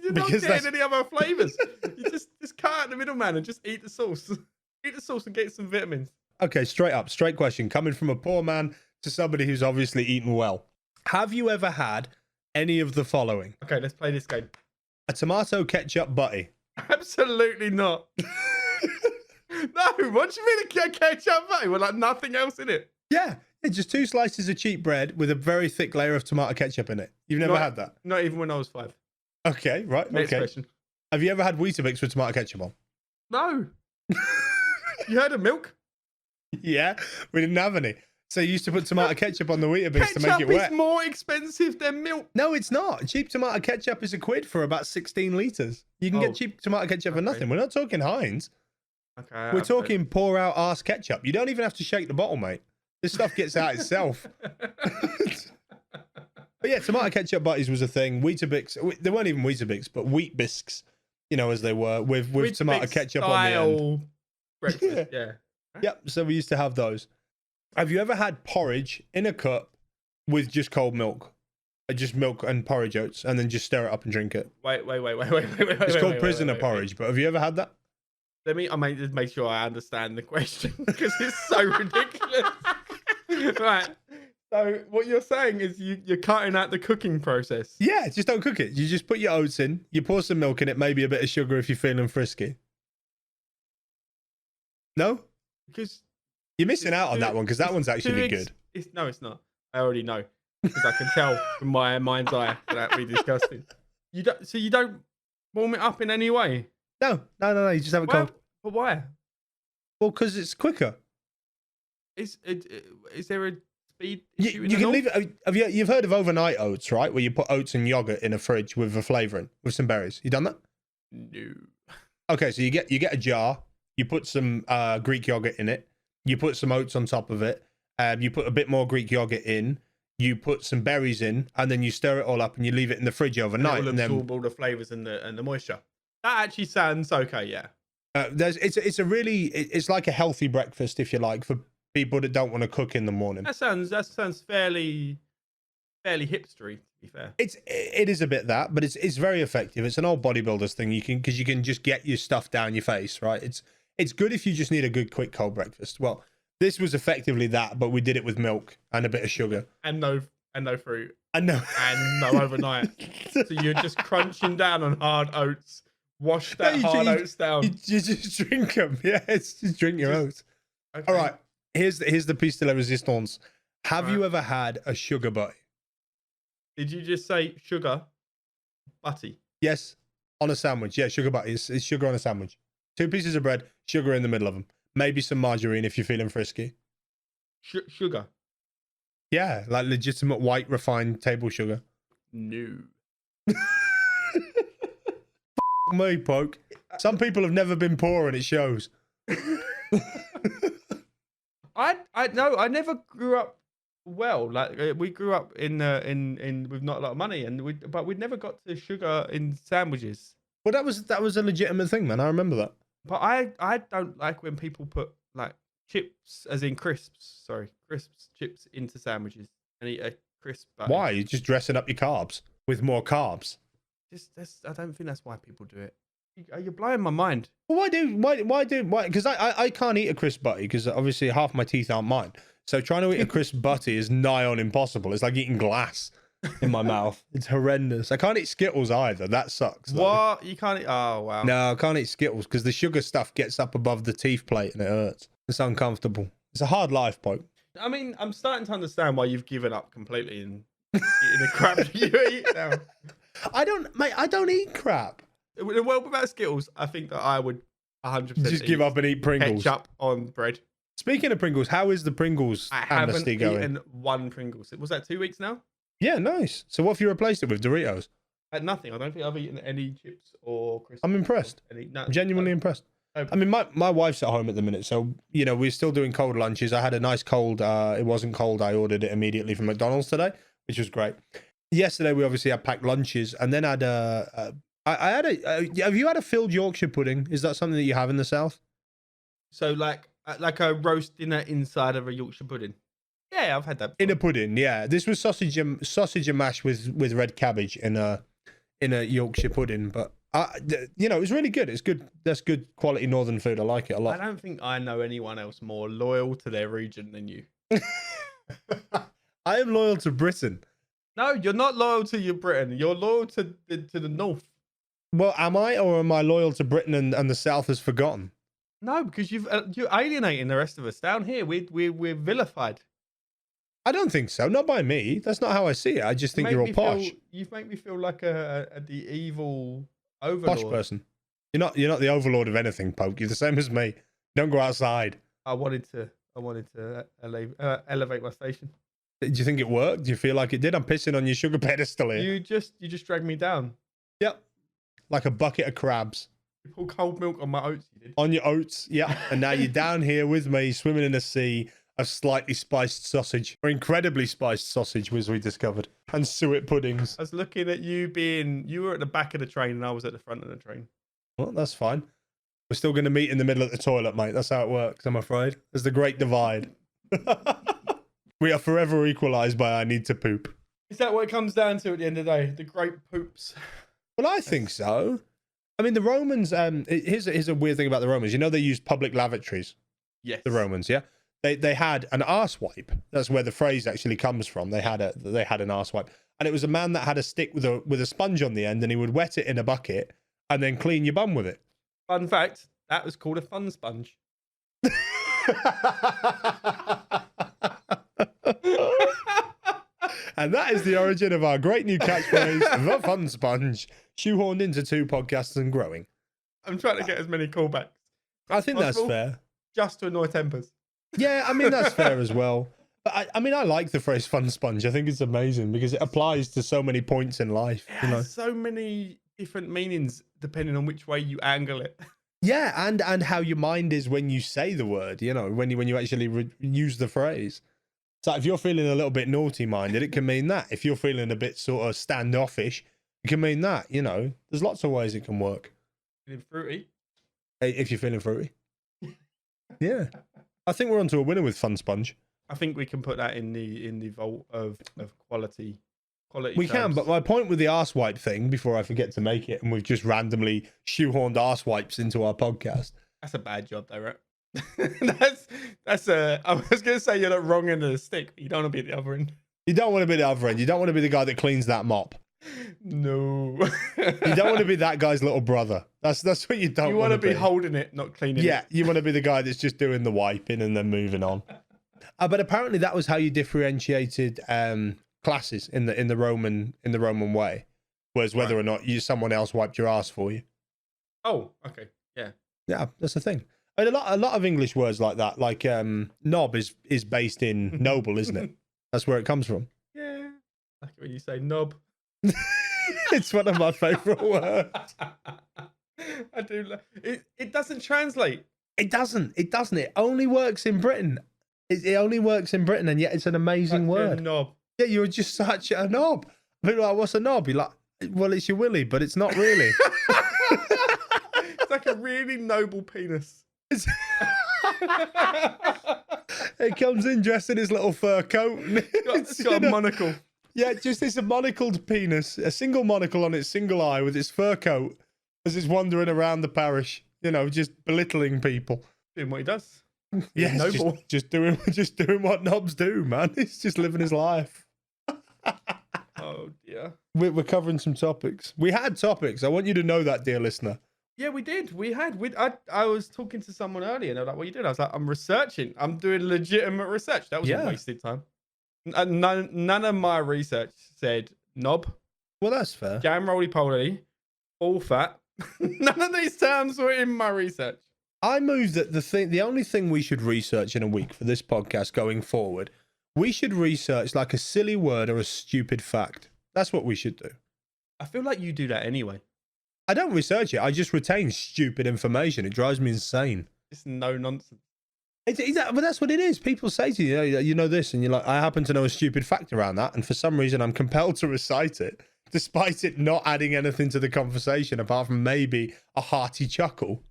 You're not getting any other flavors. You just cut out the middleman and just eat the sauce. Eat the sauce and get some vitamins. Okay, straight question. Coming from a poor man to somebody who's obviously eaten well. Have you ever had any of the following? Okay, let's play this game. A tomato ketchup butty. Absolutely not. No, what do you mean a ketchup butty with like nothing else in it? Yeah, it's just 2 slices of cheap bread with a very thick layer of tomato ketchup in it. You've never had that? Not even when I was 5. Okay, right. Next question. Have you ever had Weetabix with tomato ketchup on? No. You heard of milk? Yeah, we didn't have any. So you used to put tomato ketchup on the Weetabix to make it wet. Ketchup is more expensive than milk. No, it's not. Cheap tomato ketchup is £1 for about 16 litres. You can get cheap tomato ketchup for nothing. We're not talking Heinz. Okay. We're talking pour out arse ketchup. You don't even have to shake the bottle, mate. This stuff gets out itself. But yeah, tomato ketchup butties was a thing. Weetabix, they weren't even Weetabix, but Wheat Bisques, as they were, with tomato ketchup on the end. Breakfast, yeah. Yep, so we used to have those. Have you ever had porridge in a cup with just cold milk? Just milk and porridge oats, and then just stir it up and drink it? Wait. It's called prisoner porridge, but have you ever had that? Let me just make sure I understand the question, because it's so ridiculous. Right. So what you're saying is you're cutting out the cooking process. Yeah, just don't cook it. You just put your oats in, you pour some milk in it, maybe a bit of sugar if you're feeling frisky. No? Because you're missing out on that one, because that one's actually good. No, it's not. I already know, because I can tell from my mind's eye that would be disgusting. You don't warm it up in any way? No. You just have it cold. But why? Well, because it's quicker. Is there a speed issue? You can leave it. You've heard of overnight oats, right? Where you put oats and yogurt in a fridge with a flavouring with some berries. You done that? No. Okay, so you get a jar. You put some Greek yogurt in it. You put some oats on top of it. You put a bit more Greek yogurt in. You put some berries in, and then you stir it all up, and you leave it in the fridge overnight. And it will absorb all the flavors and the moisture. That actually sounds okay. Yeah. It's like a healthy breakfast, if you like, for people that don't want to cook in the morning. That sounds fairly hipstery, to be fair. It is a bit that, but it's very effective. It's an old bodybuilders thing. Because you can just get your stuff down your face, right? It's good if you just need a good quick cold breakfast. Well, this was effectively that, but we did it with milk and a bit of sugar and no fruit and no overnight. So you're just crunching down on hard oats. Wash that hard oats down. You just drink them. Yeah, just drink your oats. Okay. All right. Here's the piece de la resistance. Have you ever had a sugar butty? Did you just say sugar butty? Yes, on a sandwich. Yeah, sugar butty. It's sugar on a sandwich. 2 pieces of bread, sugar in the middle of them. Maybe some margarine if you're feeling frisky. Sugar? Yeah, like legitimate white refined table sugar. No. Me, Poke. Some people have never been poor and it shows. I no, I never grew up well. Like we grew up in with not a lot of money, and but we never got to sugar in sandwiches. Well, that was a legitimate thing, man. I remember that. But I don't like when people put like chips, as in crisps. Sorry, crisps, chips into sandwiches and eat a crisp. Why? You're just dressing up your carbs with more carbs. I don't think that's why people do it. You're blowing my mind. Well, why? Because I can't eat a crisp butty because obviously half my teeth aren't mine. So trying to eat a crisp butty is nigh on impossible. It's like eating glass in my mouth. It's horrendous. I can't eat Skittles either. That sucks. What? You can't eat? Oh, wow. No, I can't eat Skittles because the sugar stuff gets up above the teeth plate and it hurts. It's uncomfortable. It's a hard life, Pope. I mean, I'm starting to understand why you've given up completely and eating the crap you eat now. I don't eat crap. Well, about Skittles, I think that I would 100% Just give up and eat Pringles. Ketchup on bread. Speaking of Pringles, how is the Pringles I haven't amnesty going? eaten one Pringles. Was that 2 weeks now? Yeah, nice. So what have you replaced it with? Doritos? Nothing. I don't think I've eaten any chips or crisps. I'm impressed. I'm genuinely impressed. I mean, my wife's at home at the minute, so, you know, we're still doing cold lunches. I had a nice cold. It wasn't cold. I ordered it immediately from McDonald's today, which was great. Yesterday, we obviously had packed lunches, and then have you had a filled Yorkshire pudding? Is that something that you have in the South? So like a roast dinner inside of a Yorkshire pudding. Yeah, I've had that before. In a pudding, yeah. This was sausage and mash with red cabbage in a Yorkshire pudding, but you know, it was really good. It's good. That's good quality northern food. I like it a lot. I don't think I know anyone else more loyal to their region than you. I am loyal to Britain. No, you're not loyal to your Britain. You're loyal to the north. Well, am I, or am I loyal to Britain and the South has forgotten? No, because you're alienating the rest of us. Down here, we're vilified. I don't think so. Not by me. That's not how I see it. I just think you're all posh. You make me feel like the evil overlord. Posh person. You're not the overlord of anything, Poke. You're the same as me. Don't go outside. I wanted to elevate my station. Did you think it worked? Do you feel like it did? I'm pissing on your sugar pedestal here. You just dragged me down. Yep. Like a bucket of crabs. You poured cold milk on my oats, you did. On your oats, yeah. And now you're down here with me, swimming in a sea of slightly spiced sausage, or incredibly spiced sausage, as we discovered, and suet puddings. I was looking at you were at the back of the train and I was at the front of the train. Well, that's fine. We're still going to meet in the middle of the toilet, mate. That's how it works, I'm afraid. There's the great divide. We are forever equalised by our need to poop. Is that what it comes down to at the end of the day? The great poops? Well, I think so. I mean, the Romans, here's a weird thing about the Romans. You know, they used public lavatories. Yes. The Romans, yeah? They had an arse wipe. That's where the phrase actually comes from. They had an arse wipe. And it was a man that had a stick with a sponge on the end, and he would wet it in a bucket and then clean your bum with it. Fun fact, that was called a fun sponge. And that is the origin of our great new catchphrase, the fun sponge, shoehorned into 2 podcasts and growing. I'm trying to get as many callbacks. I think that's fair. Just to annoy tempers. Yeah, I mean, that's fair as well. But I mean, I like the phrase fun sponge. I think it's amazing because it applies to so many points in life. It has so many different meanings depending on which way you angle it. Yeah, and how your mind is when you say the word, you know, when you actually use the phrase. So if you're feeling a little bit naughty-minded, it can mean that. If you're feeling a bit sort of standoffish, it can mean that, you know. There's lots of ways it can work. Feeling fruity? If you're feeling fruity. Yeah. I think we're onto a winner with Fun Sponge. I think we can put that in the vault of quality. We can, but my point with the arse wipe thing, before I forget to make it, and we've just randomly shoehorned arse wipes into our podcast. That's a bad job, though, right? that's a. I was going to say you're at wrong end of the stick. But you don't want to be at the other end. You don't want to be the other end. You don't want to be the guy that cleans that mop. No. You don't want to be that guy's little brother. That's what you don't. You want to be holding it, not cleaning it. Yeah, you want to be the guy that's just doing the wiping and then moving on. But apparently that was how you differentiated classes in the Roman way, was whether or not someone else wiped your ass for you. Oh, okay, yeah, that's the thing. I mean, a lot of English words like that, like knob is based in noble, isn't it? That's where it comes from. Yeah, like when you say knob. It's one of my favourite words. I do. It doesn't translate. It doesn't. It doesn't. It only works in Britain. It only works in Britain, and yet it's an amazing word. Knob. Yeah, you're just such a knob. People are like, what's a knob? You're like, well, it's your willy, but it's not really. It's like a really noble penis. It comes in dressed in his little fur coat. It's got a monocle. Yeah, just this monocled penis, a single monocle on its single eye with its fur coat as it's wandering around the parish, just belittling people. Doing what he does. Yeah, noble. Just doing what knobs do, man. He's just living his life. Oh dear. We're covering some topics. We had topics. I want you to know that, dear listener. Yeah, we did. I was talking to someone earlier, and they're like, "What are you doing?" I was like, "I'm researching. I'm doing legitimate research." That was a wasted time. None of my research said knob. Well, that's fair. Jam roly poly, all fat. None of these terms were in my research. I moved that the only thing we should research in a week for this podcast going forward, we should research like a silly word or a stupid fact. That's what we should do. I feel like you do that anyway. I don't research it. I just retain stupid information. It drives me insane. It's no nonsense. But that's what it is. People say to you, you know this, and you're like, I happen to know a stupid fact around that, and for some reason I'm compelled to recite it, despite it not adding anything to the conversation apart from maybe a hearty chuckle.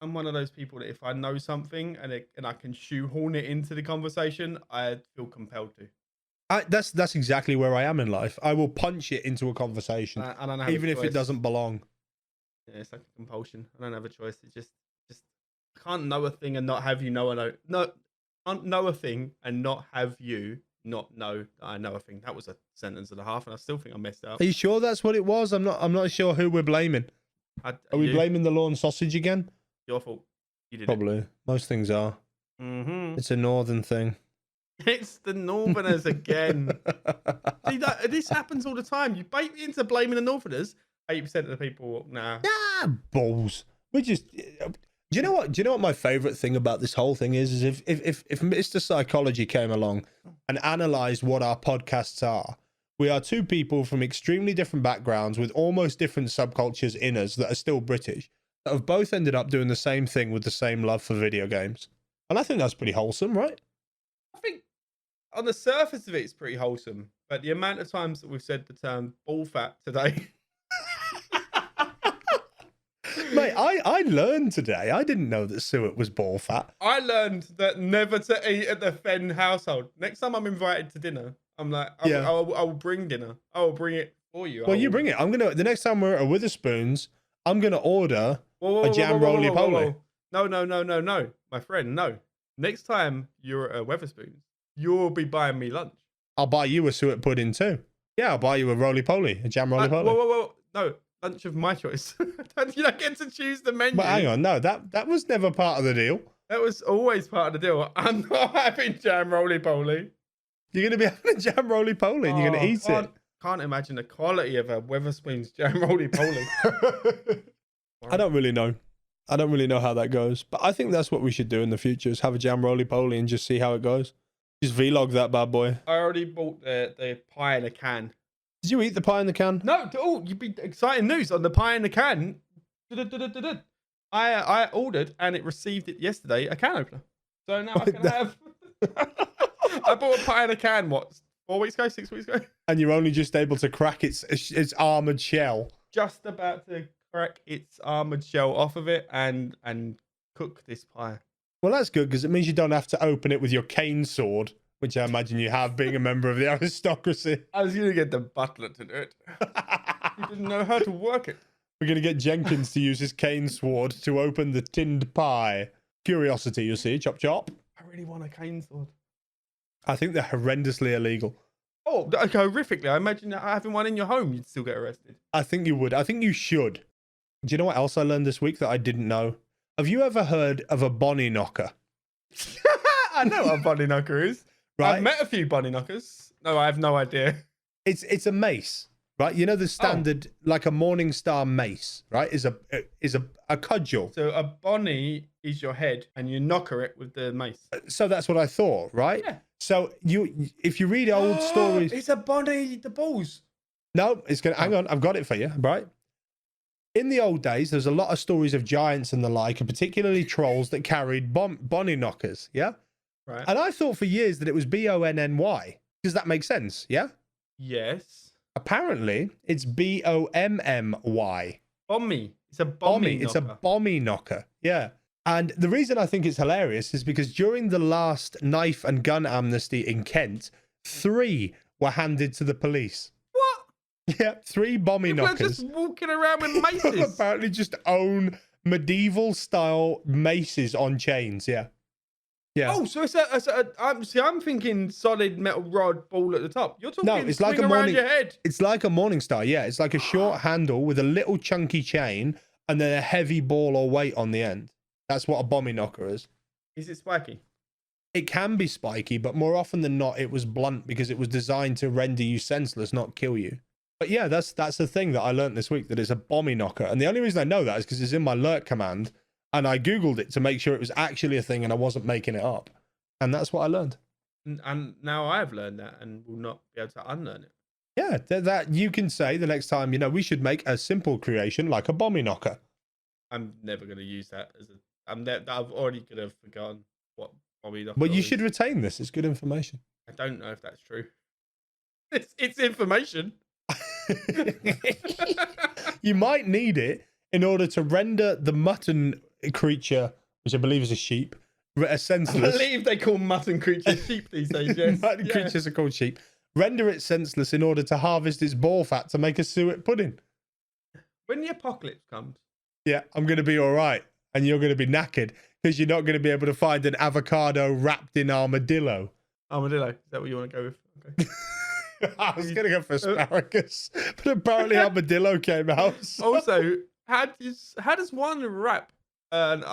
I'm one of those people that if I know something and I can shoehorn it into the conversation, I feel compelled to. That's exactly where I am in life. I will punch it into a conversation, even if it doesn't belong. Yeah, it's like a compulsion. I don't have a choice. It just I can't know a thing and not have you know can't know a thing and not have you not know that I know a thing. That was a sentence and a half, and I still think I messed up. Are you sure that's what it was? I'm not sure who we're blaming. Are we blaming the lawn sausage again? Your fault. You did Probably. Most things are. Mm-hmm. It's a northern thing. It's the Northerners again. See, this happens all the time. You bait me into blaming the Northerners. 80% of the people, nah. Balls. We're just. Do you know what? Do you know what my favorite thing about this whole thing is? Is if Mr. Psychology came along and analyzed what our podcasts are, we are two people from extremely different backgrounds with almost different subcultures in us that are still British, that have both ended up doing the same thing with the same love for video games. And I think that's pretty wholesome, right? I think on the surface of it, it's pretty wholesome. But the amount of times that we've said the term ball fat today. Mate, I learned today. I didn't know that Suet was ball fat. I learned that never to eat at the Fen household. Next time I'm invited to dinner, I'm like, I will bring dinner. I will bring it for you. Well, you bring it. The next time we're at Witherspoons, I'm going to order a jam roly poly. No. My friend, no. Next time you're at Wetherspoons, you'll be buying me lunch. I'll buy you a suet pudding too. Yeah, I'll buy you a roly poly, a jam roly poly. Whoa. No, lunch of my choice. You don't get to choose the menu. But hang on, no, that was never part of the deal. That was always part of the deal. I'm not having jam roly poly. You're going to be having a jam roly poly and you're going to eat it. Can't imagine the quality of a Wetherspoons jam roly poly. I don't really know. I don't really know how that goes, but I think that's what we should do in the future: is have a jam roly poly and just see how it goes. Just vlog that bad boy. I already bought the pie in a can. Did you eat the pie in the can? No. Oh, you'd be exciting news on the pie in the can. I ordered and it received it yesterday. A can opener. So now I can have. I bought a pie in a can. What? 4 weeks ago? 6 weeks ago? And you're only just able to crack its armored shell. Just about to crack its armored shell off of it and cook this pie. Well, that's good because it means you don't have to open it with your cane sword, which I imagine you have being a member of the aristocracy. I was going to get the butler to do it. He didn't know how to work it. We're going to get Jenkins to use his cane sword to open the tinned pie. Curiosity, you see. Chop, chop. I really want a cane sword. I think they're horrendously illegal. Oh, horrifically. I imagine having one in your home, you'd still get arrested. I think you would. I think you should. Do you know what else I learned this week that I didn't know? Have you ever heard of a bonnie knocker? I know what a bonnie knocker is. Right? I've met a few bonnie knockers. No, I have no idea. It's a mace, right? You know the standard, like a Morningstar mace, right? Is a cudgel. So a bonnie is your head, and you knocker it with the mace. So that's what I thought, right? Yeah. So if you read old stories, it's a bonnie the balls. No, it's gonna. Hang on, I've got it for you, right? In the old days, there's a lot of stories of giants and the like, and particularly trolls that carried bonny knockers. Yeah. Right. And I thought for years that it was Bonny. Does that make sense? Yeah. Yes. Apparently, it's Bommy. Bommy. It's a bommy. It's a bommy knocker. Yeah. And the reason I think it's hilarious is because during the last knife and gun amnesty in Kent, 3 were handed to the police. What? Yeah, 3 bommy People are knockers. just walking around with maces. Apparently just own medieval style maces on chains. Yeah. Yeah. Oh, so I'm thinking solid metal rod ball at the top. You're talking No, it's like a around morning. your head. It's like a morning star. Yeah, it's like a short handle with a little chunky chain and then a heavy ball or weight on the end. That's what a bommy knocker is. Is it spiky? It can be spiky, but more often than not, it was blunt because it was designed to render you senseless, not kill you. But yeah, that's the thing that I learned this week, that it's a bommy knocker. And the only reason I know that is because it's in my lurk command, and I Googled it to make sure it was actually a thing and I wasn't making it up. And that's what I learned. And now I've learned that and will not be able to unlearn it. Yeah, that you can say the next time, we should make a simple creation like a bommy knocker. I'm never going to use that as a. I've already could have forgotten what bommy knocker. But you is. should retain this. It's good information. I don't know if that's true. It's information. You might need it in order to render the mutton creature, which I believe is a sheep, senseless. I believe they call mutton creatures sheep these days. Yes. Mutton creatures are called sheep. Render it senseless in order to harvest its ball fat to make a suet pudding. When the apocalypse comes. Yeah, I'm going to be all right. And you're going to be knackered because you're not going to be able to find an avocado wrapped in armadillo. Armadillo. Is that what you want to go with? Okay. I was going to go for asparagus, but apparently armadillo came out. So. Also, how does one wrap an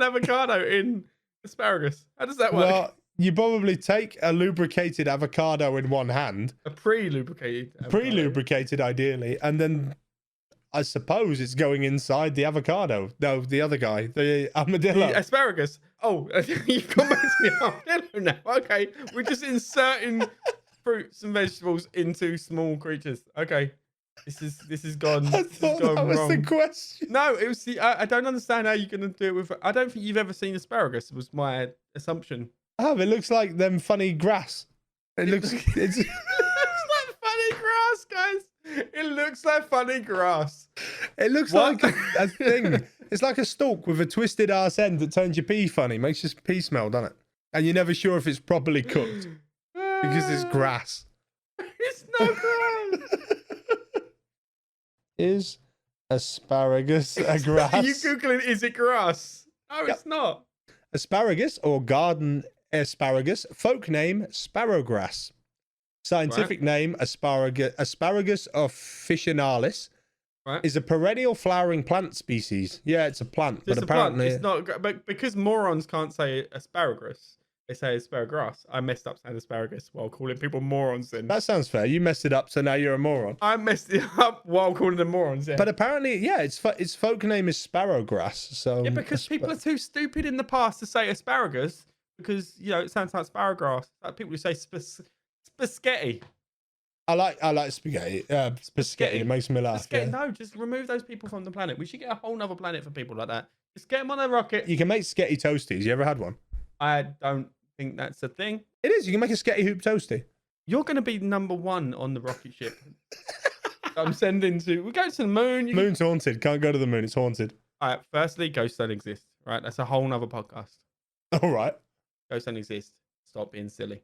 avocado in asparagus? How does that work? Well, you probably take a lubricated avocado in one hand. A pre-lubricated avocado. Pre-lubricated, ideally. And then I suppose it's going inside the avocado. No, the other guy, the armadillo. The asparagus. Oh, you've gone back to the armadillo now. Okay, we're just inserting fruits and vegetables into small creatures. Okay, this is gone. I thought that was the question. No, it was the. I don't understand how you're gonna do it with. I don't think you've ever seen asparagus. Was my assumption. Oh, it looks like them funny grass. It looks. It's. It looks like funny grass, guys. It looks like funny grass. It looks like a thing. It's like a stalk with a twisted arse end that turns your pee funny. Makes your pee smell, doesn't it? And you're never sure if it's properly cooked because it's grass. It's not grass. Is asparagus a grass? Are you Googling, is it grass? No, it's not. Asparagus or garden asparagus. Folk name, sparrowgrass. Scientific name, Asparagus officinalis. Right. Is a perennial flowering plant species. Yeah, it's a plant, but apparently it's not. But because morons can't say asparagus, they say asparagus. I messed up saying asparagus while calling people morons. Then that sounds fair. You messed it up, so now you're a moron. I messed it up while calling them morons. Yeah. But apparently, yeah, its folk name is sparrowgrass. So yeah, because people are too stupid in the past to say asparagus because it sounds like sparrowgrass. Like people who say spaghetti. I like spaghetti. Spaghetti. It makes me laugh. Yeah. No, just remove those people from the planet. We should get a whole nother planet for people like that. Just get them on a rocket. You can make sketty toasties. You ever had one? I don't think that's a thing. It is. You can make a sketty hoop toasty. You're going to be number 1 on the rocket ship. I'm sending to. We go to the moon. Moon's haunted. Can't go to the moon. It's haunted. All right. Firstly, ghosts don't exist. Right. That's a whole nother podcast. All right. Ghosts don't exist. Stop being silly.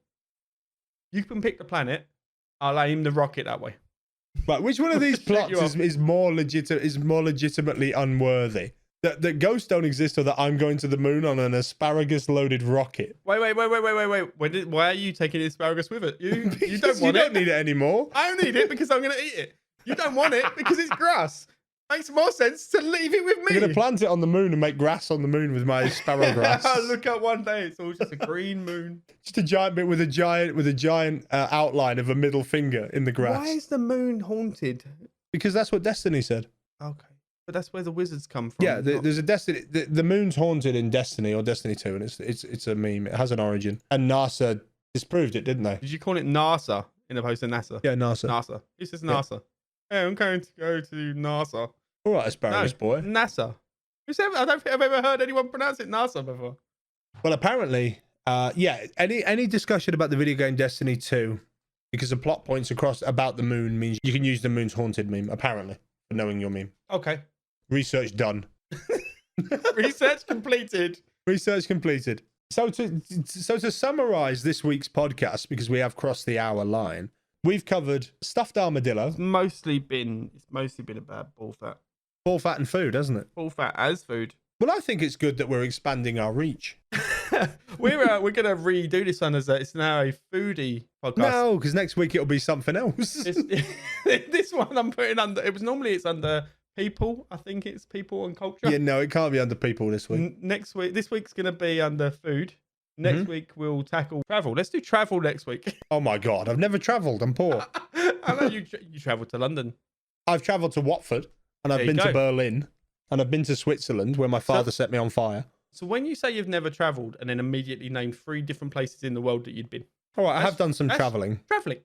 You can pick the planet. I'll aim the rocket that way. But which one of these plots is more legitimately unworthy? That ghosts don't exist, or that I'm going to the moon on an asparagus-loaded rocket? Wait. Why are you taking asparagus with it? You don't want it. You don't need it anymore. I don't need it because I'm going to eat it. You don't want it because it's grass. Makes more sense to leave it with me. I'm going to plant it on the moon and make grass on the moon with my sparrowgrass. Look up one day, it's all just a green moon. Just a giant bit with a giant outline of a middle finger in the grass. Why is the moon haunted? Because that's what Destiny said. Okay. But that's where the wizards come from. Yeah, there's a Destiny. The moon's haunted in Destiny or Destiny 2, and it's a meme. It has an origin. And NASA disproved it, didn't they? Did you call it NASA in opposed to NASA? Yeah, NASA. NASA. This is NASA. I'm going to go to NASA. All right, asparagus boy. NASA. I don't think I've ever heard anyone pronounce it NASA before. Well, apparently, yeah. Any discussion about the video game Destiny 2, because the plot points across about the moon means you can use the moon's haunted meme. Apparently, for knowing your meme. Okay. Research done. Research completed. Research completed. So to summarize this week's podcast, because we have crossed the hour line, we've covered stuffed armadillo. It's mostly been about ball fat. Ball fat and food, hasn't it? Ball fat as food. Well, I think it's good that we're expanding our reach. We're gonna redo this one as it's now a foodie podcast. No, because next week it'll be something else. This one I'm putting under. It's under people. I think it's people and culture. Yeah, no, it can't be under people this week. This week's gonna be under food. Next week we'll tackle travel. Let's do travel next week. Oh my God, I've never travelled. I'm poor. I know you travelled to London. I've travelled to Watford, and I've been to Berlin, and I've been to Switzerland, where my father set me on fire. So when you say you've never travelled and then immediately named 3 different places in the world that you'd been. All right, I have done some travelling. Travelling.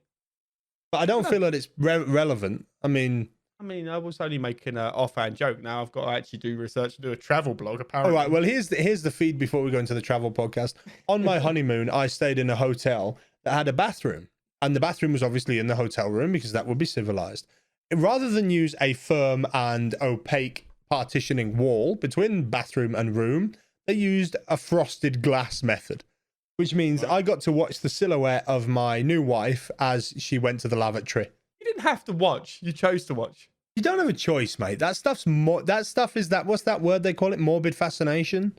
But I don't feel that it's relevant. I mean, I was only making an offhand joke. Now I've got to actually do research and do a travel blog, apparently. All right, well, here's the feed before we go into the travel podcast. On my honeymoon, I stayed in a hotel that had a bathroom. And the bathroom was obviously in the hotel room because that would be civilized. Rather than use a firm and opaque partitioning wall between bathroom and room, they used a frosted glass method, which means I got to watch the silhouette of my new wife as she went to the lavatory. You didn't have to watch. You chose to watch. You don't have a choice, mate. That stuff is that, what's that word they call it? Morbid fascination?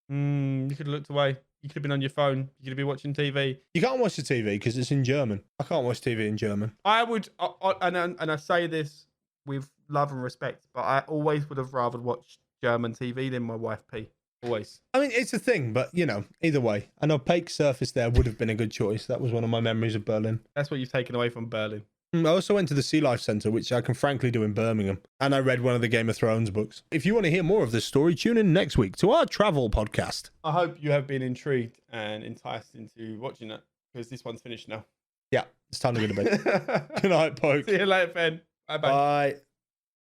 You could have looked away. You could have been on your phone. You could have been watching TV. You can't watch the TV because it's in German. I can't watch TV in German. I would, and I say this with love and respect, but I always would have rather watched German TV than my wife pee. Always. I mean, it's a thing, but, either way, an opaque surface there would have been a good choice. That was one of my memories of Berlin. That's what you've taken away from Berlin. I also went to the Sea Life Centre, which I can frankly do in Birmingham. And I read one of the Game of Thrones books. If you want to hear more of this story, tune in next week to our travel podcast. I hope you have been intrigued and enticed into watching it, because this one's finished now. Yeah, it's time to go to bed. Good night, Poke. See you later, Ben. Bye-bye. Bye.